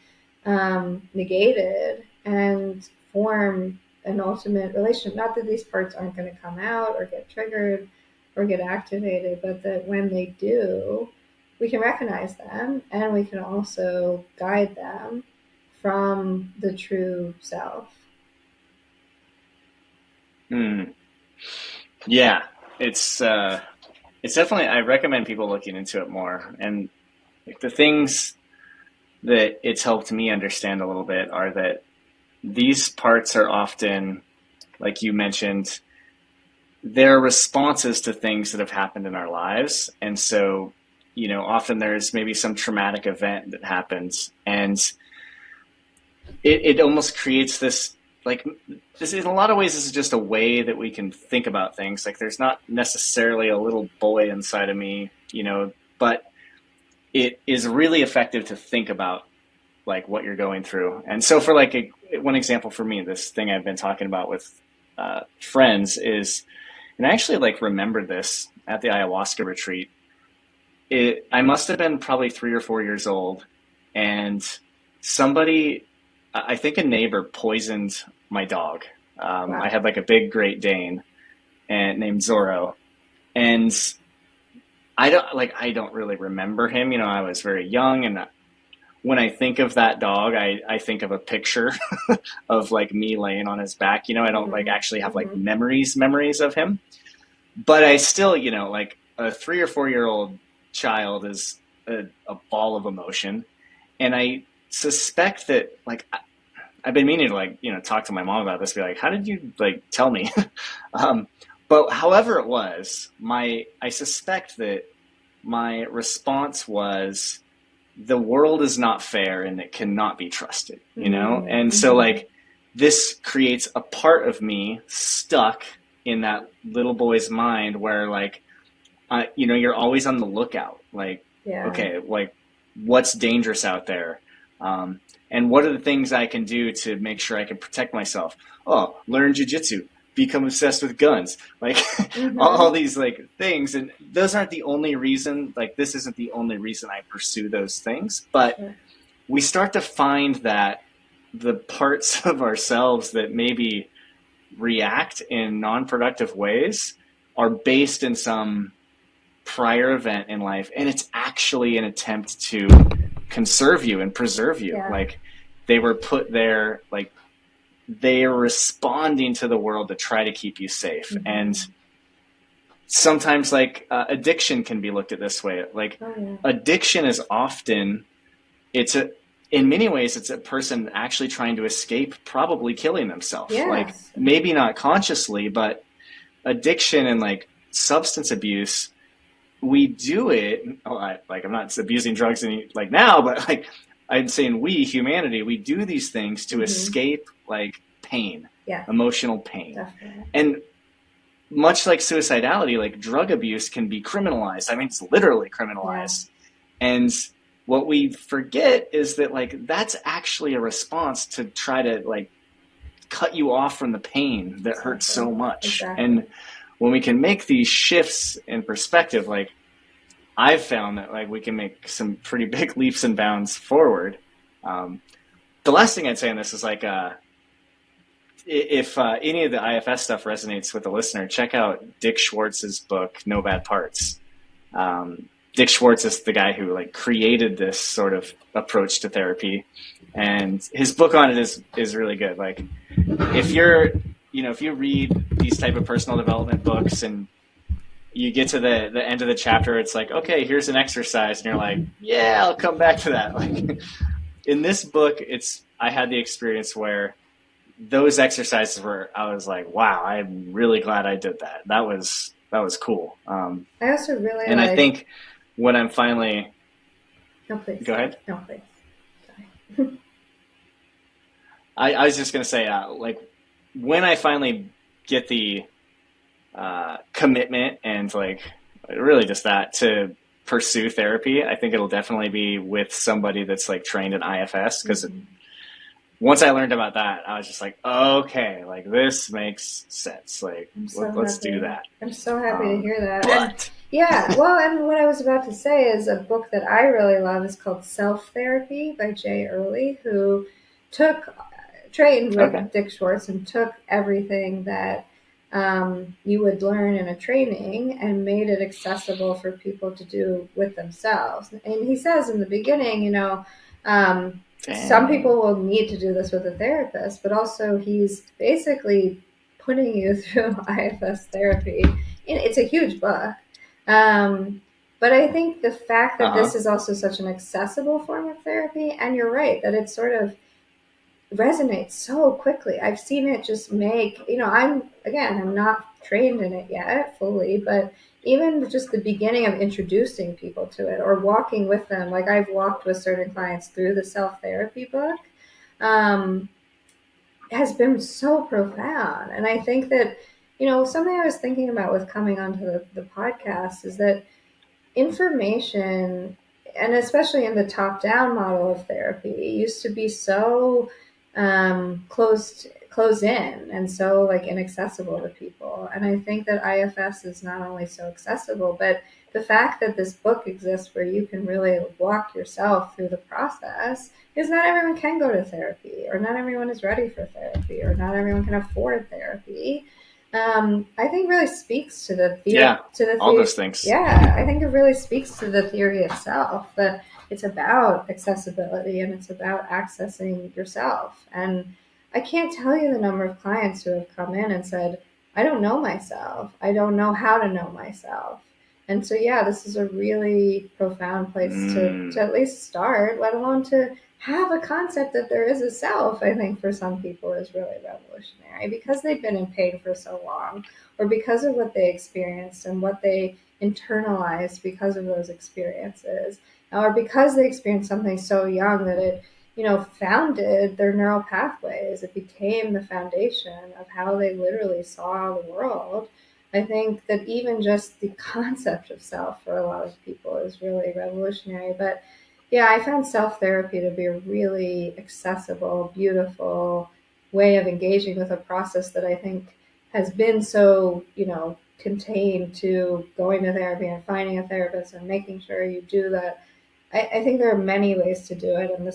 negated, and form an ultimate relationship. Not that these parts aren't going to come out or get triggered or get activated, but that when they do, we can recognize them and we can also guide them from the true self. Yeah, it's definitely, I recommend people looking into it more. And like, the things that it's helped me understand a little bit are that these parts are often, like you mentioned, they're responses to things that have happened in our lives. And so, often there's maybe some traumatic event that happens, and it almost creates this, like, this, in a lot of ways, this is just a way that we can think about things. Like, there's not necessarily a little boy inside of me, but it is really effective to think about, like, what you're going through. And so for like one example for me, this thing I've been talking about with friends is, and I actually like remembered this at the ayahuasca retreat. I must have been probably 3 or 4 years old, and somebody, I think a neighbor, poisoned my dog. Wow. I had like a big Great Dane and named Zorro, and I don't really remember him. I was very young, and when I think of that dog, I think of a picture of like me laying on his back. I don't like actually have like memories of him, but I still, like a 3 or 4 year old child is a ball of emotion. And I suspect that, like, I've been meaning to, like, talk to my mom about this, be like, how did you like tell me? But however it was, I suspect that my response was, the world is not fair and it cannot be trusted, And so like, this creates a part of me stuck in that little boy's mind where, like, you're always on the lookout. Like, okay, like, what's dangerous out there. And what are the things I can do to make sure I can protect myself? Oh, learn jujitsu, become obsessed with guns, like all these like things. And those aren't the only reason, like this isn't the only reason I pursue those things, but we start to find that the parts of ourselves that maybe react in non-productive ways are based in some prior event in life, and it's actually an attempt to conserve you and preserve you. Like they were put there, like they are responding to the world to try to keep you safe. And sometimes like addiction can be looked at this way. Like addiction is often, in many ways, it's a person actually trying to escape probably killing themselves. Like maybe not consciously, but addiction and like substance abuse, we do it. I'm not abusing drugs like now, but like I'm saying humanity, we do these things to escape like pain, emotional pain. Definitely. And much like suicidality, like drug abuse can be criminalized. I mean, it's literally criminalized. And what we forget is that like that's actually a response to try to like cut you off from the pain that hurts so much. And when we can make these shifts in perspective, like I've found that like we can make some pretty big leaps and bounds forward. The last thing I'd say on this is like, if any of the IFS stuff resonates with the listener, check out Dick Schwartz's book, No Bad Parts. Dick Schwartz is the guy who like created this sort of approach to therapy, and his book on it is really good. Like if you read these type of personal development books and you get to the end of the chapter, it's like, okay, here's an exercise, and you're like, yeah, I'll come back to that. Like in this book, I had the experience where those exercises I was like, wow, I'm really glad I did that. That was cool. I also really and I think when I'm finally... No, please. Go ahead. No, please. Sorry. I was just going to say, like, when I finally get the commitment and, like, really just that to pursue therapy, I think it'll definitely be with somebody that's, like, trained in IFS, because once I learned about that, I was just like, okay, like this makes sense. Like, let's do that. I'm so happy to hear that. And what I was about to say is a book that I really love is called Self-Therapy by Jay Early, who trained with Dick Schwartz and took everything that you would learn in a training and made it accessible for people to do with themselves. And he says in the beginning, some people will need to do this with a therapist, but also he's basically putting you through IFS therapy. It's a huge book. But I think the fact that this is also such an accessible form of therapy, and you're right, that it sort of resonates so quickly. I've seen it just make, I'm not trained in it yet fully, but even just the beginning of introducing people to it or walking with them, like I've walked with certain clients through the self-therapy book, has been so profound. And I think that, something I was thinking about with coming onto the podcast is that information, and especially in the top-down model of therapy, used to be so closed in and so like inaccessible to people. And I think that IFS is not only so accessible, but the fact that this book exists where you can really walk yourself through the process, is not everyone can go to therapy, or not everyone is ready for therapy, or not everyone can afford therapy. I think really speaks to the theory. All those things. Yeah, I think it really speaks to the theory itself, that it's about accessibility and it's about accessing yourself. And I can't tell you the number of clients who have come in and said, I don't know myself. I don't know how to know myself. And so, this is a really profound place to at least start, let alone to have a concept that there is a self. I think for some people is really revolutionary because they've been in pain for so long, or because of what they experienced and what they internalized because of those experiences, or because they experienced something so young that it, founded their neural pathways. It became the foundation of how they literally saw the world. I think that even just the concept of self for a lot of people is really revolutionary. But Yeah, I found self-therapy to be a really accessible, beautiful way of engaging with a process that I think has been so, contained to going to therapy and finding a therapist and making sure you do that. I think there are many ways to do it, and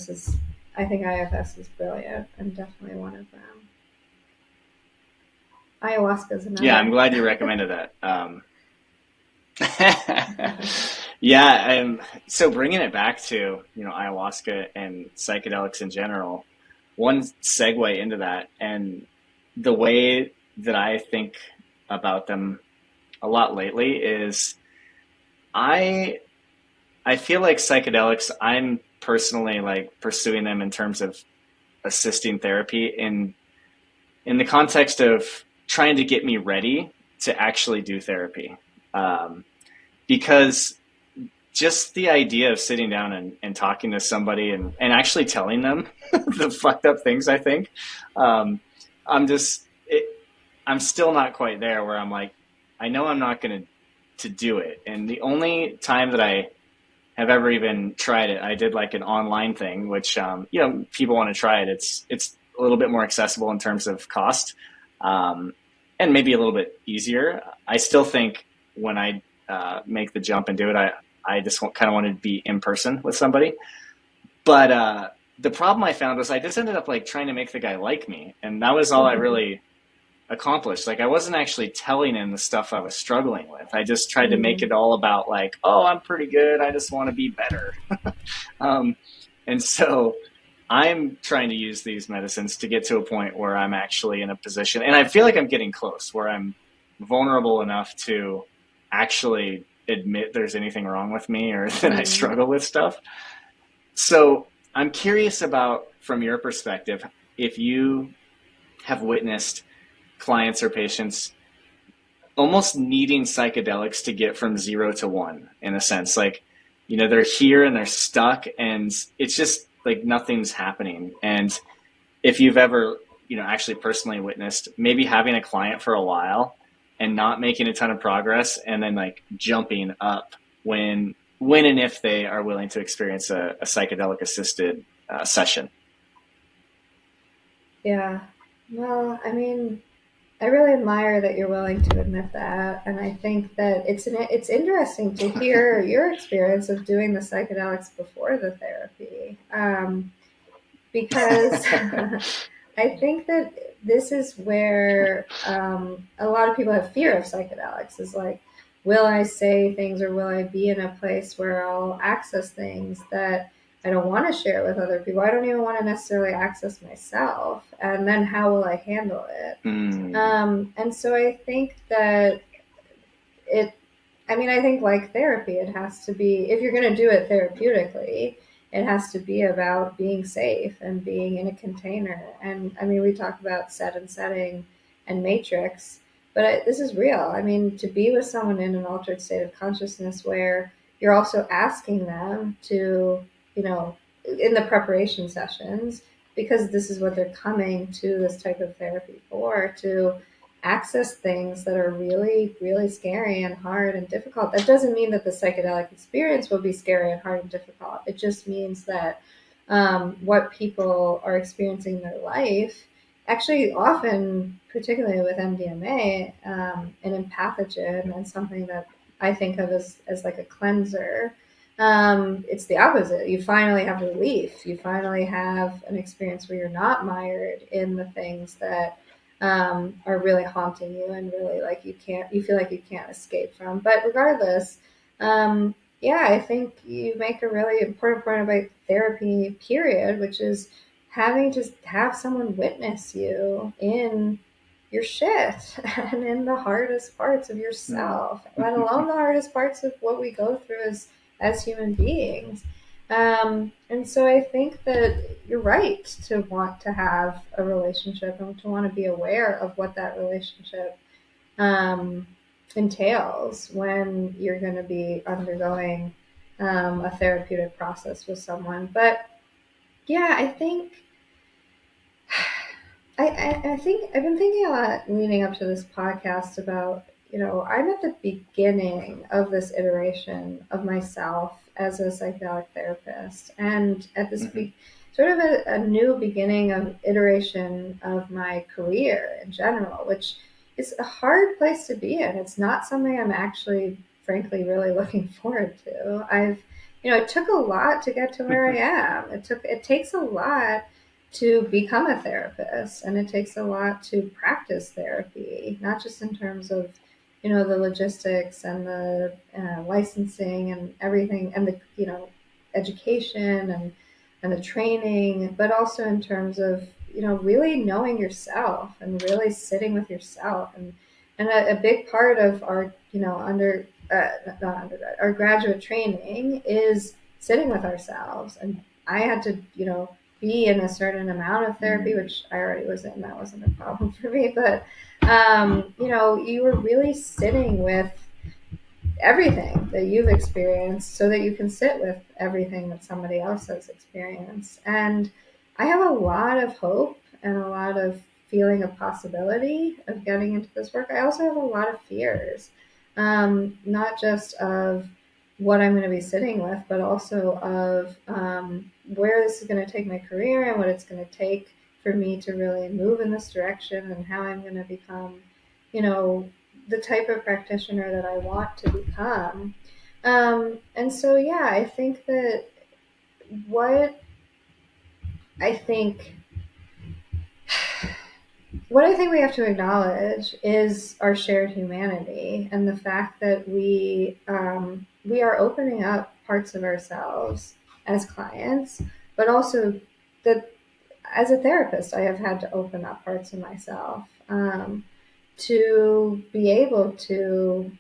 I think IFS is brilliant and definitely one of them. Ayahuasca is another. Yeah, I'm glad you recommended that. Yeah, so bringing it back to, ayahuasca and psychedelics in general, one segue into that, and the way that I think about them a lot lately is I I feel like psychedelics, I'm personally like pursuing them in terms of assisting therapy in the context of trying to get me ready to actually do therapy. Um, because just the idea of sitting down and talking to somebody and actually telling them the fucked up things I think, um, I'm just, I'm still not quite there where I'm like, I know I'm not going to do it. And the only time that I have ever even tried it, I did like an online thing, which, people want to try it. It's a little bit more accessible in terms of cost, um, and maybe a little bit easier. I still think when I make the jump and do it, I just kind of wanted to be in person with somebody. But the problem I found was I just ended up like trying to make the guy like me, and that was all I really accomplished. Like I wasn't actually telling him the stuff I was struggling with. I just tried to make it all about like, oh, I'm pretty good. I just want to be better. um, and so I'm trying to use these medicines to get to a point where I'm actually in a position, and I feel like I'm getting close, where I'm vulnerable enough to actually admit there's anything wrong with me or that I struggle with stuff. So I'm curious about, from your perspective, if you have witnessed clients or patients almost needing psychedelics to get from 0 to 1 in a sense. Like, they're here and they're stuck and it's just like nothing's happening. And if you've ever, actually personally witnessed maybe having a client for a while and not making a ton of progress and then like jumping up when and if they are willing to experience a psychedelic assisted session. Yeah. Well, I mean, I really admire that you're willing to admit that, and I think that it's interesting to hear your experience of doing the psychedelics before the therapy, because I think that this is where a lot of people have fear of psychedelics. Is like, will I say things, or will I be in a place where I'll access things that I don't want to share with other people? I don't even want to necessarily access myself. And then how will I handle it? And so I think that it, I think like therapy, it has to be, if you're going to do it therapeutically, it has to be about being safe and being in a container. And we talk about set and setting and matrix, but this is real. To be with someone in an altered state of consciousness where you're also asking them to, in the preparation sessions, because this is what they're coming to this type of therapy for, to access things that are really, really scary and hard and difficult. That doesn't mean that the psychedelic experience will be scary and hard and difficult. It just means that what people are experiencing in their life, actually often, particularly with MDMA, an empathogen and something that I think of as like a cleanser, it's the opposite. You finally have relief. You finally have an experience where you're not mired in the things that are really haunting you and really like you feel like you can't escape from. But regardless, yeah, I think you make a really important point about therapy, period, which is having to have someone witness you in your shit and in the hardest parts of yourself, let alone the hardest parts of what we go through as human beings. And so I think that you're right to want to have a relationship and to want to be aware of what that relationship entails when you're going to be undergoing a therapeutic process with someone. But yeah, I think I think I've been thinking a lot leading up to this podcast about, I'm at the beginning of this iteration of myself as a psychedelic therapist, and at this sort of a new beginning of iteration of my career in general, which is a hard place to be in. It's not something I'm actually, frankly, really looking forward to. It took a lot to get to where I am. It takes a lot to become a therapist, and it takes a lot to practice therapy, not just in terms of the logistics and the licensing and everything, and the education and the training, but also in terms of really knowing yourself and really sitting with yourself. And a big part of our not undergrad, our graduate training is sitting with ourselves. And I had to be in a certain amount of therapy, which I already was in. That wasn't a problem for me. But, you were really sitting with everything that you've experienced so that you can sit with everything that somebody else has experienced. And I have a lot of hope and a lot of feeling of possibility of getting into this work. I also have a lot of fears, not just of what I'm going to be sitting with, but also of where this is going to take my career and what it's going to take for me to really move in this direction, and how I'm going to become, the type of practitioner that I want to become. And so, yeah, I think that what I think we have to acknowledge is our shared humanity, and the fact that we are opening up parts of ourselves as clients, but also that as a therapist, I have had to open up parts of myself to be able to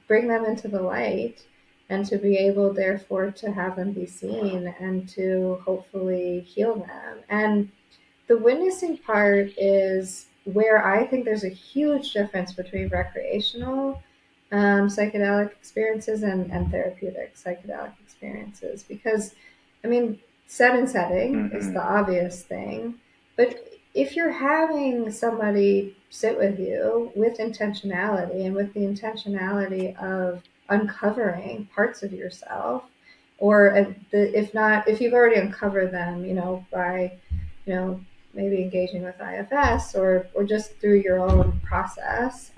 bring them into the light, and to be able, therefore, to have them be seen and to hopefully heal them. And the witnessing part is where I think there's a huge difference between recreational psychedelic experiences and therapeutic psychedelic experiences. Because, set and setting is the obvious thing. But if you're having somebody sit with you with intentionality, and with the intentionality of uncovering parts of yourself, or if you've already uncovered them, by, maybe engaging with IFS, or just through your own process,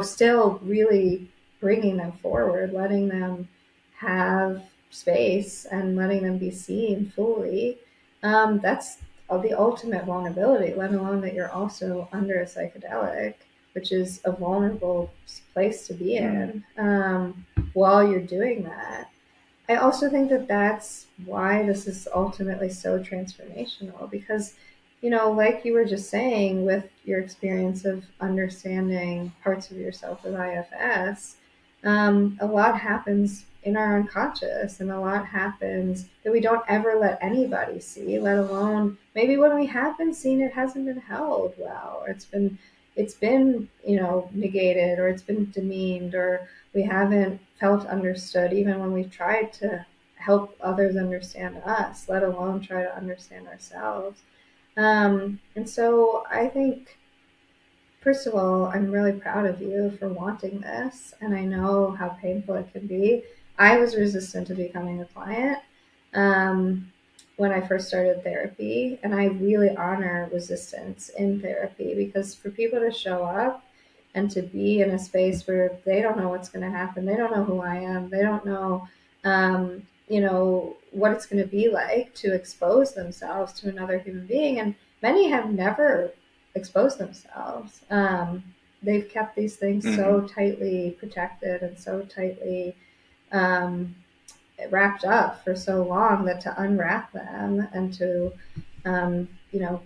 still really bringing them forward, letting them have space and letting them be seen fully. That's the ultimate vulnerability, let alone that you're also under a psychedelic, which is a vulnerable place to be in while you're doing that. I also think that that's why this is ultimately so transformational, because, like you were just saying, with your experience of understanding parts of yourself with IFS, a lot happens in our unconscious, and a lot happens that we don't ever let anybody see, let alone maybe when we have been seen, it hasn't been held well, or it's been negated, or it's been demeaned, or we haven't felt understood, even when we've tried to help others understand us, let alone try to understand ourselves. And so I think, first of all, I'm really proud of you for wanting this, and I know how painful it can be. I was resistant to becoming a client when I first started therapy, and I really honor resistance in therapy, because for people to show up and to be in a space where they don't know what's going to happen, they don't know who I am, they don't know, what it's going to be like to expose themselves to another human being. And many have never exposed themselves. They've kept these things so tightly protected and so tightly wrapped up for so long, that to unwrap them and to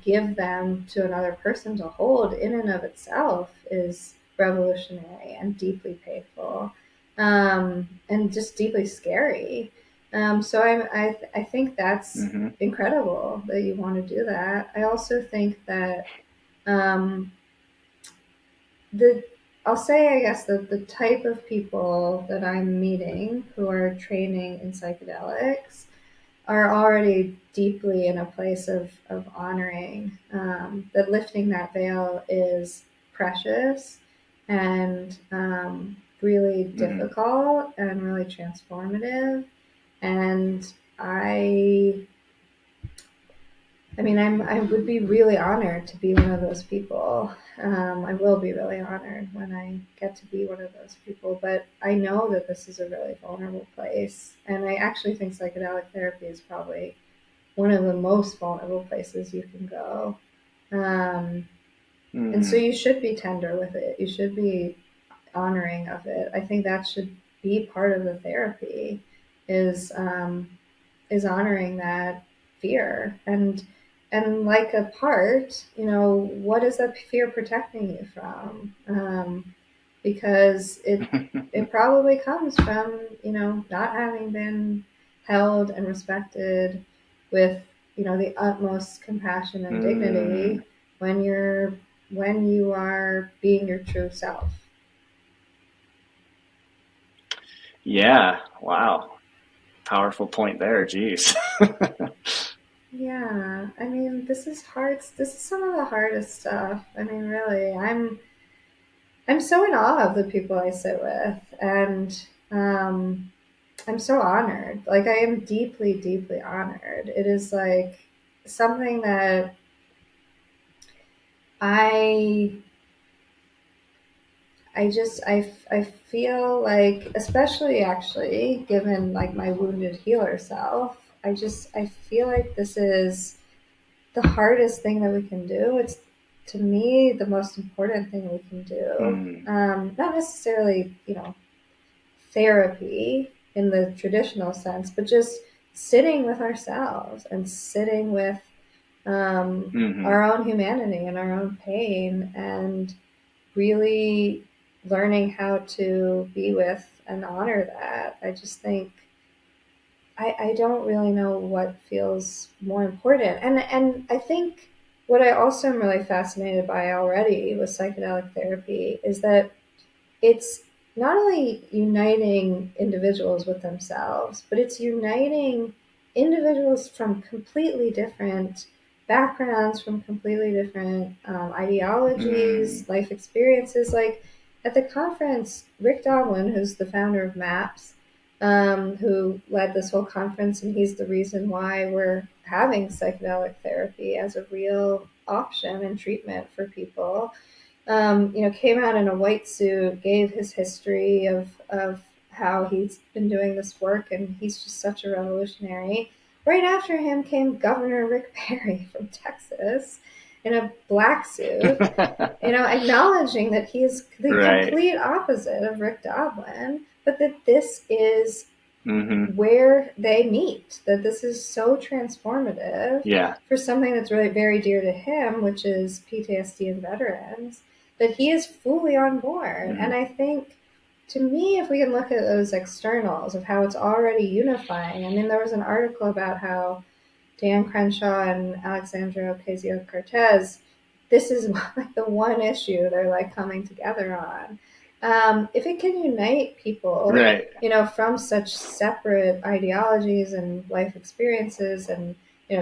give them to another person to hold in and of itself is revolutionary and deeply painful, and just deeply scary. So I think that's incredible that you want to do that. I also think that I'll say, I guess, that the type of people that I'm meeting who are training in psychedelics are already deeply in a place of honoring that lifting that veil is precious, and really Mm-hmm. difficult and really transformative. And I I would be really honored to be one of those people. I will be really honored when I get to be one of those people. But I know that this is a really vulnerable place, and I actually think psychedelic therapy is probably one of the most vulnerable places you can go. Um, and so Mm-hmm. you should be tender with it. You should be honoring of it. I think that should be part of the therapy. Is is honoring that fear and like a part, what is that fear protecting you from? Because it probably comes from not having been held and respected with the utmost compassion and Mm. dignity when you are being your true self. Yeah. Wow. Powerful point there. Geez. Yeah, this is hard. This is some of the hardest stuff. Really, I'm so in awe of the people I sit with, and I'm so honored. Like, I am deeply, deeply honored. It is like something that I I feel like, especially actually given like my wounded healer self, I feel like this is the hardest thing that we can do. It's, to me, the most important thing we can do. Mm. Not necessarily, therapy in the traditional sense, but just sitting with ourselves and sitting with Mm-hmm. our own humanity and our own pain, and really learning how to be with and honor that. I just think I don't really know what feels more important. And I think what I also am really fascinated by already with psychedelic therapy is that it's not only uniting individuals with themselves, but it's uniting individuals from completely different backgrounds, from completely different Mm. ideologies, life experiences. Like at the conference, Rick Doblin, who's the founder of MAPS, who led this whole conference, and he's the reason why we're having psychedelic therapy as a real option and treatment for people, came out in a white suit, gave his history of how he's been doing this work, and he's just such a revolutionary. Right after him came Governor Rick Perry from Texas in a black suit, acknowledging that he's the Right. complete opposite of Rick Doblin, but that this is Mm-hmm. where they meet, that this is so transformative Yeah. for something that's really very dear to him, which is PTSD and veterans, that he is fully on board. Mm-hmm. And I think, to me, if we can look at those externals of how it's already unifying, there was an article about how Dan Crenshaw and Alexandra Ocasio-Cortez, this is like the one issue they're like coming together on. If it can unite people, Right. from such separate ideologies and life experiences and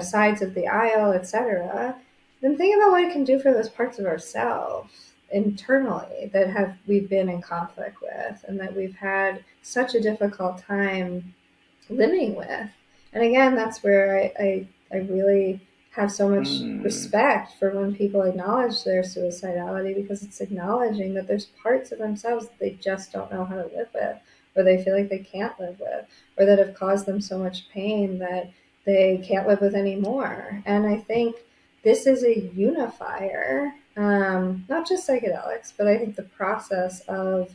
sides of the aisle, etc., then think about what it can do for those parts of ourselves internally that have we've been in conflict with and that we've had such a difficult time living with. And again, that's where I really have so much Mm. respect for when people acknowledge their suicidality, because it's acknowledging that there's parts of themselves that they just don't know how to live with, or they feel like they can't live with, or that have caused them so much pain that they can't live with anymore. And I think this is a unifier, not just psychedelics, but I think the process of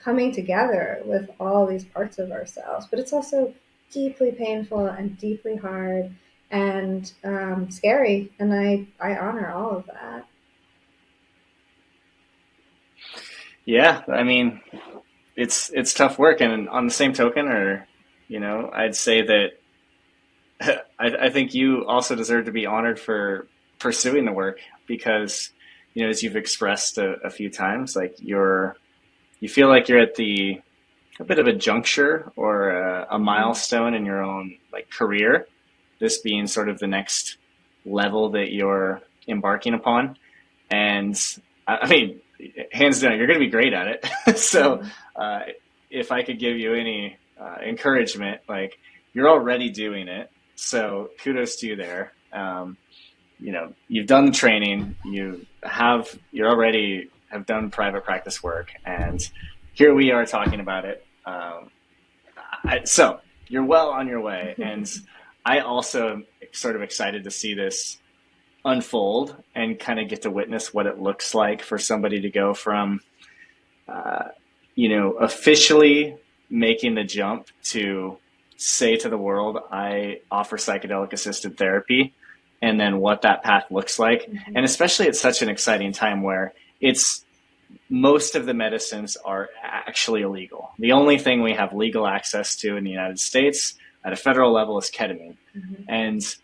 coming together with all these parts of ourselves. But it's also deeply painful and deeply hard and scary. And I honor all of that. Yeah. I mean, it's tough work, and on the same token, or I'd say that I think you also deserve to be honored for pursuing the work, because as you've expressed a few times, like you feel like you're at a bit of a juncture or a Mm-hmm. milestone in your own like career, this being sort of the next level that you're embarking upon. And I mean, hands down, you're going to be great at it. So if I could give you any encouragement, like, you're already doing it. So kudos to you there. You've done the training, you already have done private practice work, and here we are talking about it. So you're well on your way. And I also am sort of excited to see this unfold and kind of get to witness what it looks like for somebody to go from, officially making the jump to say to the world, I offer psychedelic assisted therapy, and then what that path looks like. Mm-hmm. And especially at such an exciting time where most of the medicines are actually illegal. The only thing we have legal access to in the United States at a federal level is ketamine. Mm-hmm. And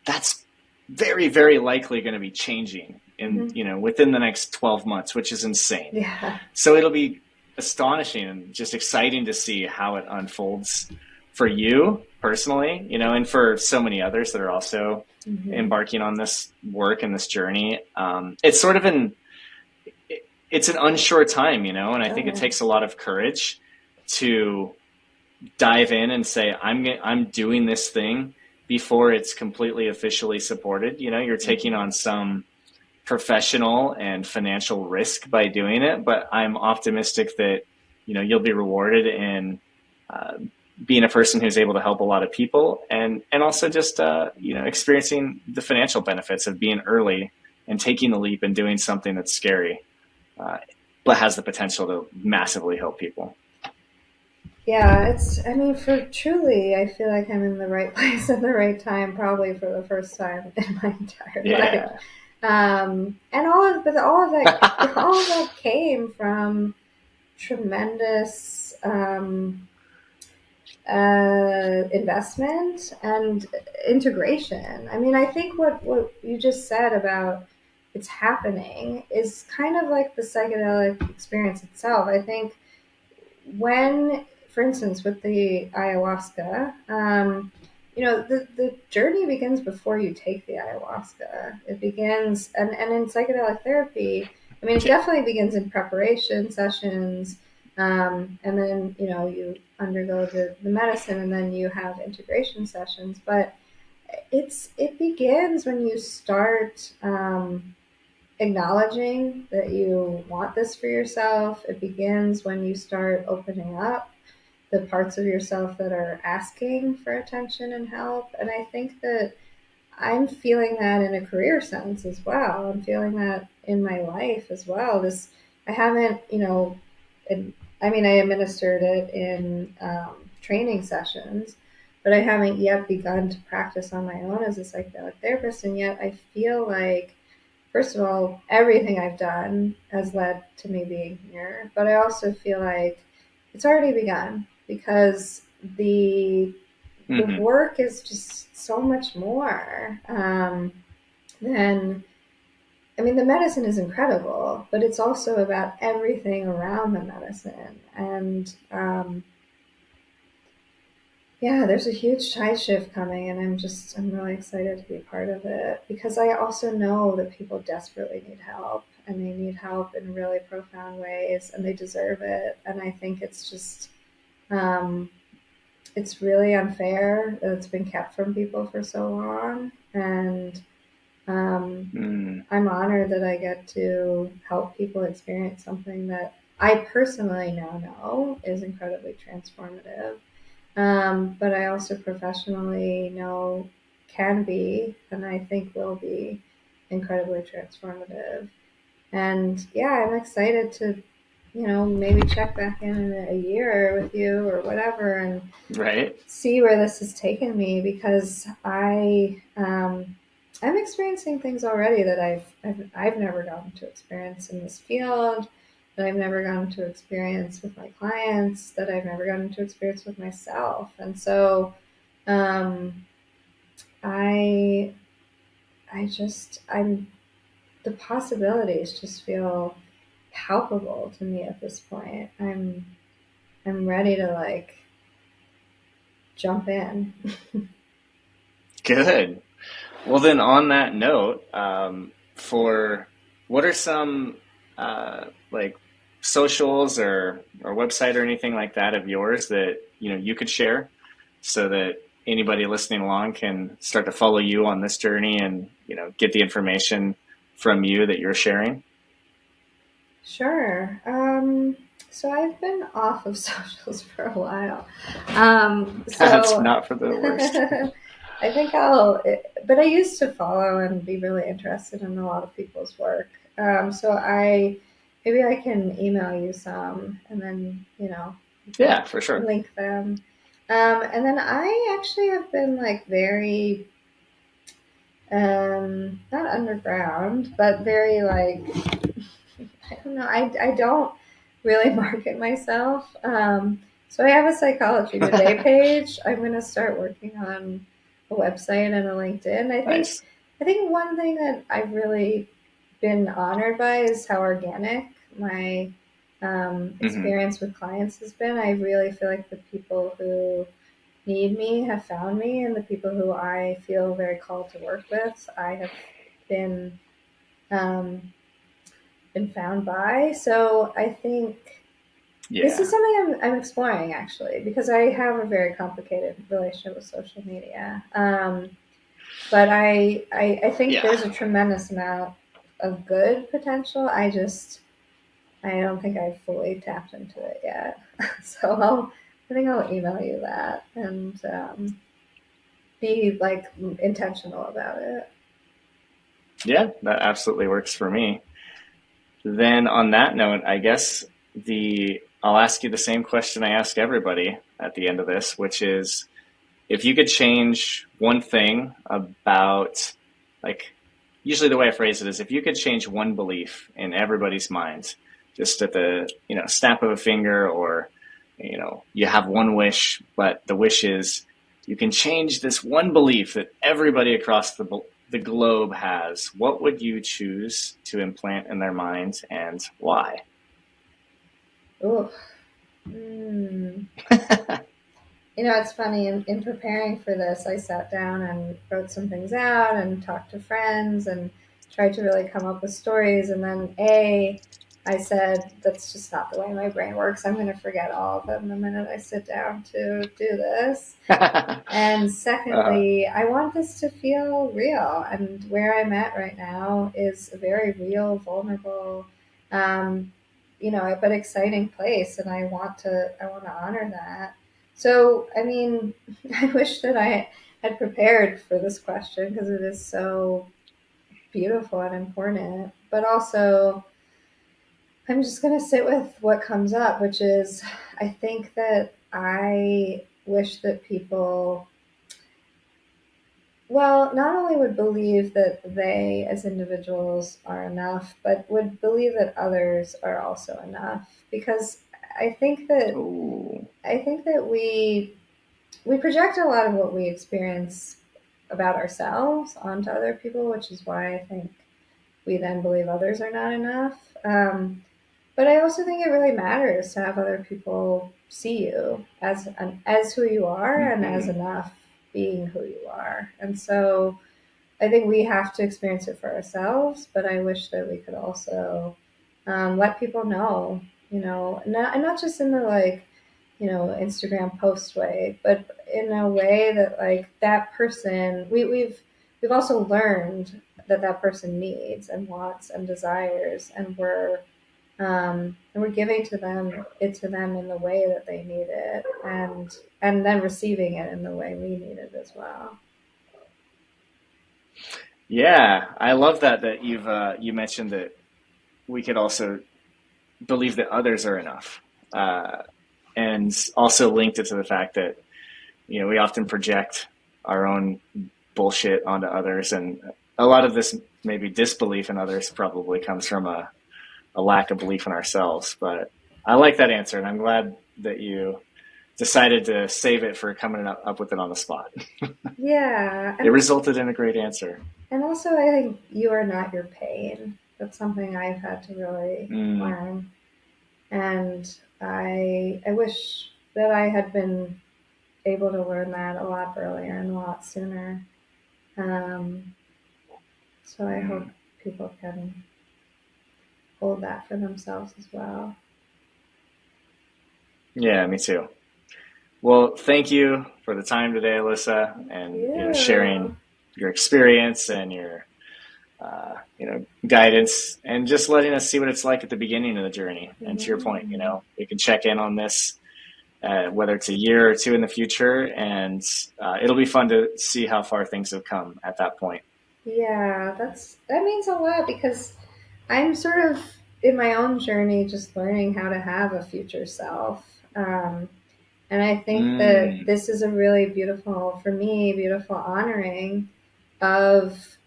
that's very, very likely going to be changing within the next 12 months, which is insane. Yeah. So it'll be astonishing and just exciting to see how it unfolds for you personally, and for so many others that are also embarking on this work and this journey. It's sort of it's an unsure time, and I think it takes a lot of courage to dive in and say, I'm doing this thing before it's completely officially supported. You're taking on some professional and financial risk by doing it, but I'm optimistic that, you'll be rewarded in being a person who's able to help a lot of people, and also just, experiencing the financial benefits of being early and taking the leap and doing something that's scary, but has the potential to massively help people. Yeah, truly, I feel like I'm in the right place at the right time, probably for the first time in my entire life. And all of that came from tremendous investment and integration. I think what you just said about it's happening is kind of like the psychedelic experience itself. I think when, for instance, with the ayahuasca, the journey begins before you take the ayahuasca. It begins, and in psychedelic therapy, it definitely begins in preparation sessions, and then, you undergo the medicine, and then you have integration sessions. But it begins when you start acknowledging that you want this for yourself. It begins when you start opening up the parts of yourself that are asking for attention and help. And I think that I'm feeling that in a career sense as well. I'm feeling that in my life as well. I haven't, I administered it in training sessions, but I haven't yet begun to practice on my own as a psychedelic therapist. And yet I feel like, first of all, everything I've done has led to me being here, but I also feel like it's already begun, because the work is just so much more than, the medicine is incredible, but it's also about everything around the medicine. And there's a huge tide shift coming, and I'm really excited to be part of it, because I also know that people desperately need help, and they need help in really profound ways, and they deserve it. And I think it's just, it's really unfair that it's been kept from people for so long. And I'm honored that I get to help people experience something that I personally now know is incredibly transformative. But I also professionally know can be, and I think will be, incredibly transformative. And I'm excited to, maybe check back in a year with you or whatever, and see where this has taken me, because I'm experiencing things already that I've never gotten to experience in this field, that I've never gotten to experience with my clients, that I've never gotten to experience with myself. And so the possibilities just feel palpable to me at this point. I'm ready to jump in. Good. Well, then on that note, what are some like socials or website or anything like that of yours that you could share so that anybody listening along can start to follow you on this journey and get the information from you that you're sharing? Sure. So I've been off of socials for a while. That's So not for the worst. I think but I used to follow and be really interested in a lot of people's work. So maybe I can email you some and then, you can Yeah, for sure. link them. And then I actually have been like very, not underground, but very like, I don't know. I don't really market myself. So I have a Psychology Today page. I'm going to start working on a website and a LinkedIn. Nice. I think one thing that I've really been honored by is how organic my experience with clients has been. I really feel like the people who need me have found me, and the people who I feel very called to work with, I have been um, been found by. So I think this is Yeah. something I'm exploring actually, because I have a very complicated relationship with social media. But I think Yeah. there's a tremendous amount of good potential. I don't think I've fully tapped into it yet. So I think I'll email you that and be like intentional about it. Yeah, that absolutely works for me. Then on that note, I guess I'll ask you the same question I ask everybody at the end of this, which is if you could change one thing about, like, usually the way I phrase it is if you could change one belief in everybody's minds, just at the snap of a finger, or you have one wish, but the wish is you can change this one belief that everybody across the globe has, what would you choose to implant in their minds and why? Ooh. Mm. It's funny. In preparing for this, I sat down and wrote some things out and talked to friends and tried to really come up with stories. And then, I said, that's just not the way my brain works. I'm going to forget all of them the minute I sit down to do this. And secondly, I want this to feel real. And where I'm at right now is a very real, vulnerable, um, but exciting place. And I want to honor that. So, I mean, I wish that I had prepared for this question because it is so beautiful and important. But also, I'm just going to sit with what comes up, which is I think that I wish that people, well, not only would believe that they as individuals are enough, but would believe that others are also enough. Because I think that Ooh. I think that we project a lot of what we experience about ourselves onto other people, which is why I think we then believe others are not enough. But I also think it really matters to have other people see you as who you are and as Mm-hmm. enough being who you are. And so I think we have to experience it for ourselves, but I wish that we could also let people know, not just in the like, Instagram post way, but in a way that like that person, we've also learned that that person needs and wants and desires, and we're giving to them in the way that they need it, and then receiving it in the way we need it as well. Yeah, I love that you mentioned that we could also believe that others are enough, uh, and also linked it to the fact that we often project our own bullshit onto others, and a lot of this maybe disbelief in others probably comes from a lack of belief in ourselves. But I like that answer, and I'm glad that you decided to save it for coming up with it on the spot. Yeah, It resulted in a great answer. and also I think you are not your pain. That's something I've had to really Mm. learn, and I wish that I had been able to learn that a lot earlier and a lot sooner. Um, so I hope Mm. people can hold that for themselves as well. Yeah, me too. Well, thank you for the time today, Elissa, and sharing your experience and your guidance, and just letting us see what it's like at the beginning of the journey. And to your point, we can check in on this, whether it's a year or two in the future, and it'll be fun to see how far things have come at that point. Yeah, that means a lot, because I'm sort of in my own journey just learning how to have a future self. And I think that this is a really beautiful honoring of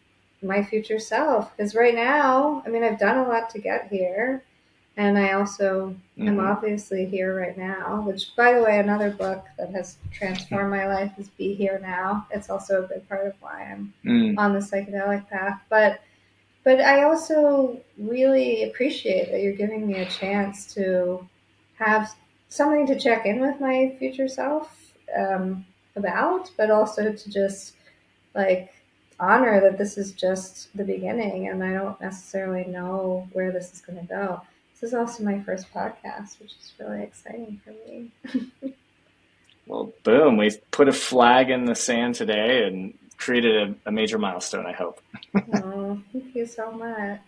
my future self. Because right now, I mean, I've done a lot to get here. And I also am obviously here right now, which, by the way, another book that has transformed my life is Be Here Now. It's also a big part of why I'm on the psychedelic path. But I also really appreciate that you're giving me a chance to have something to check in with my future self about, but also to just like honor that this is just the beginning and I don't necessarily know where this is going to go. This is also my first podcast, which is really exciting for me. Well, boom, we put a flag in the sand today and created a major milestone, I hope. Oh, thank you so much.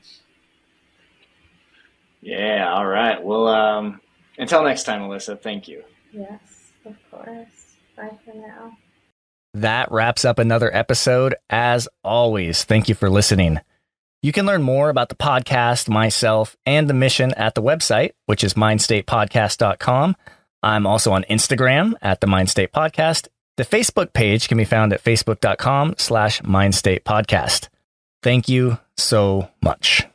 Yeah, all right. Well, until next time, Elissa, thank you. Yes, of course. Bye for now. That wraps up another episode. As always, thank you for listening. You can learn more about the podcast, myself, and the mission at the website, which is mindstatepodcast.com. I'm also on Instagram at the Mindstate Podcast. The Facebook page can be found at facebook.com/mindstatepodcast. Thank you so much.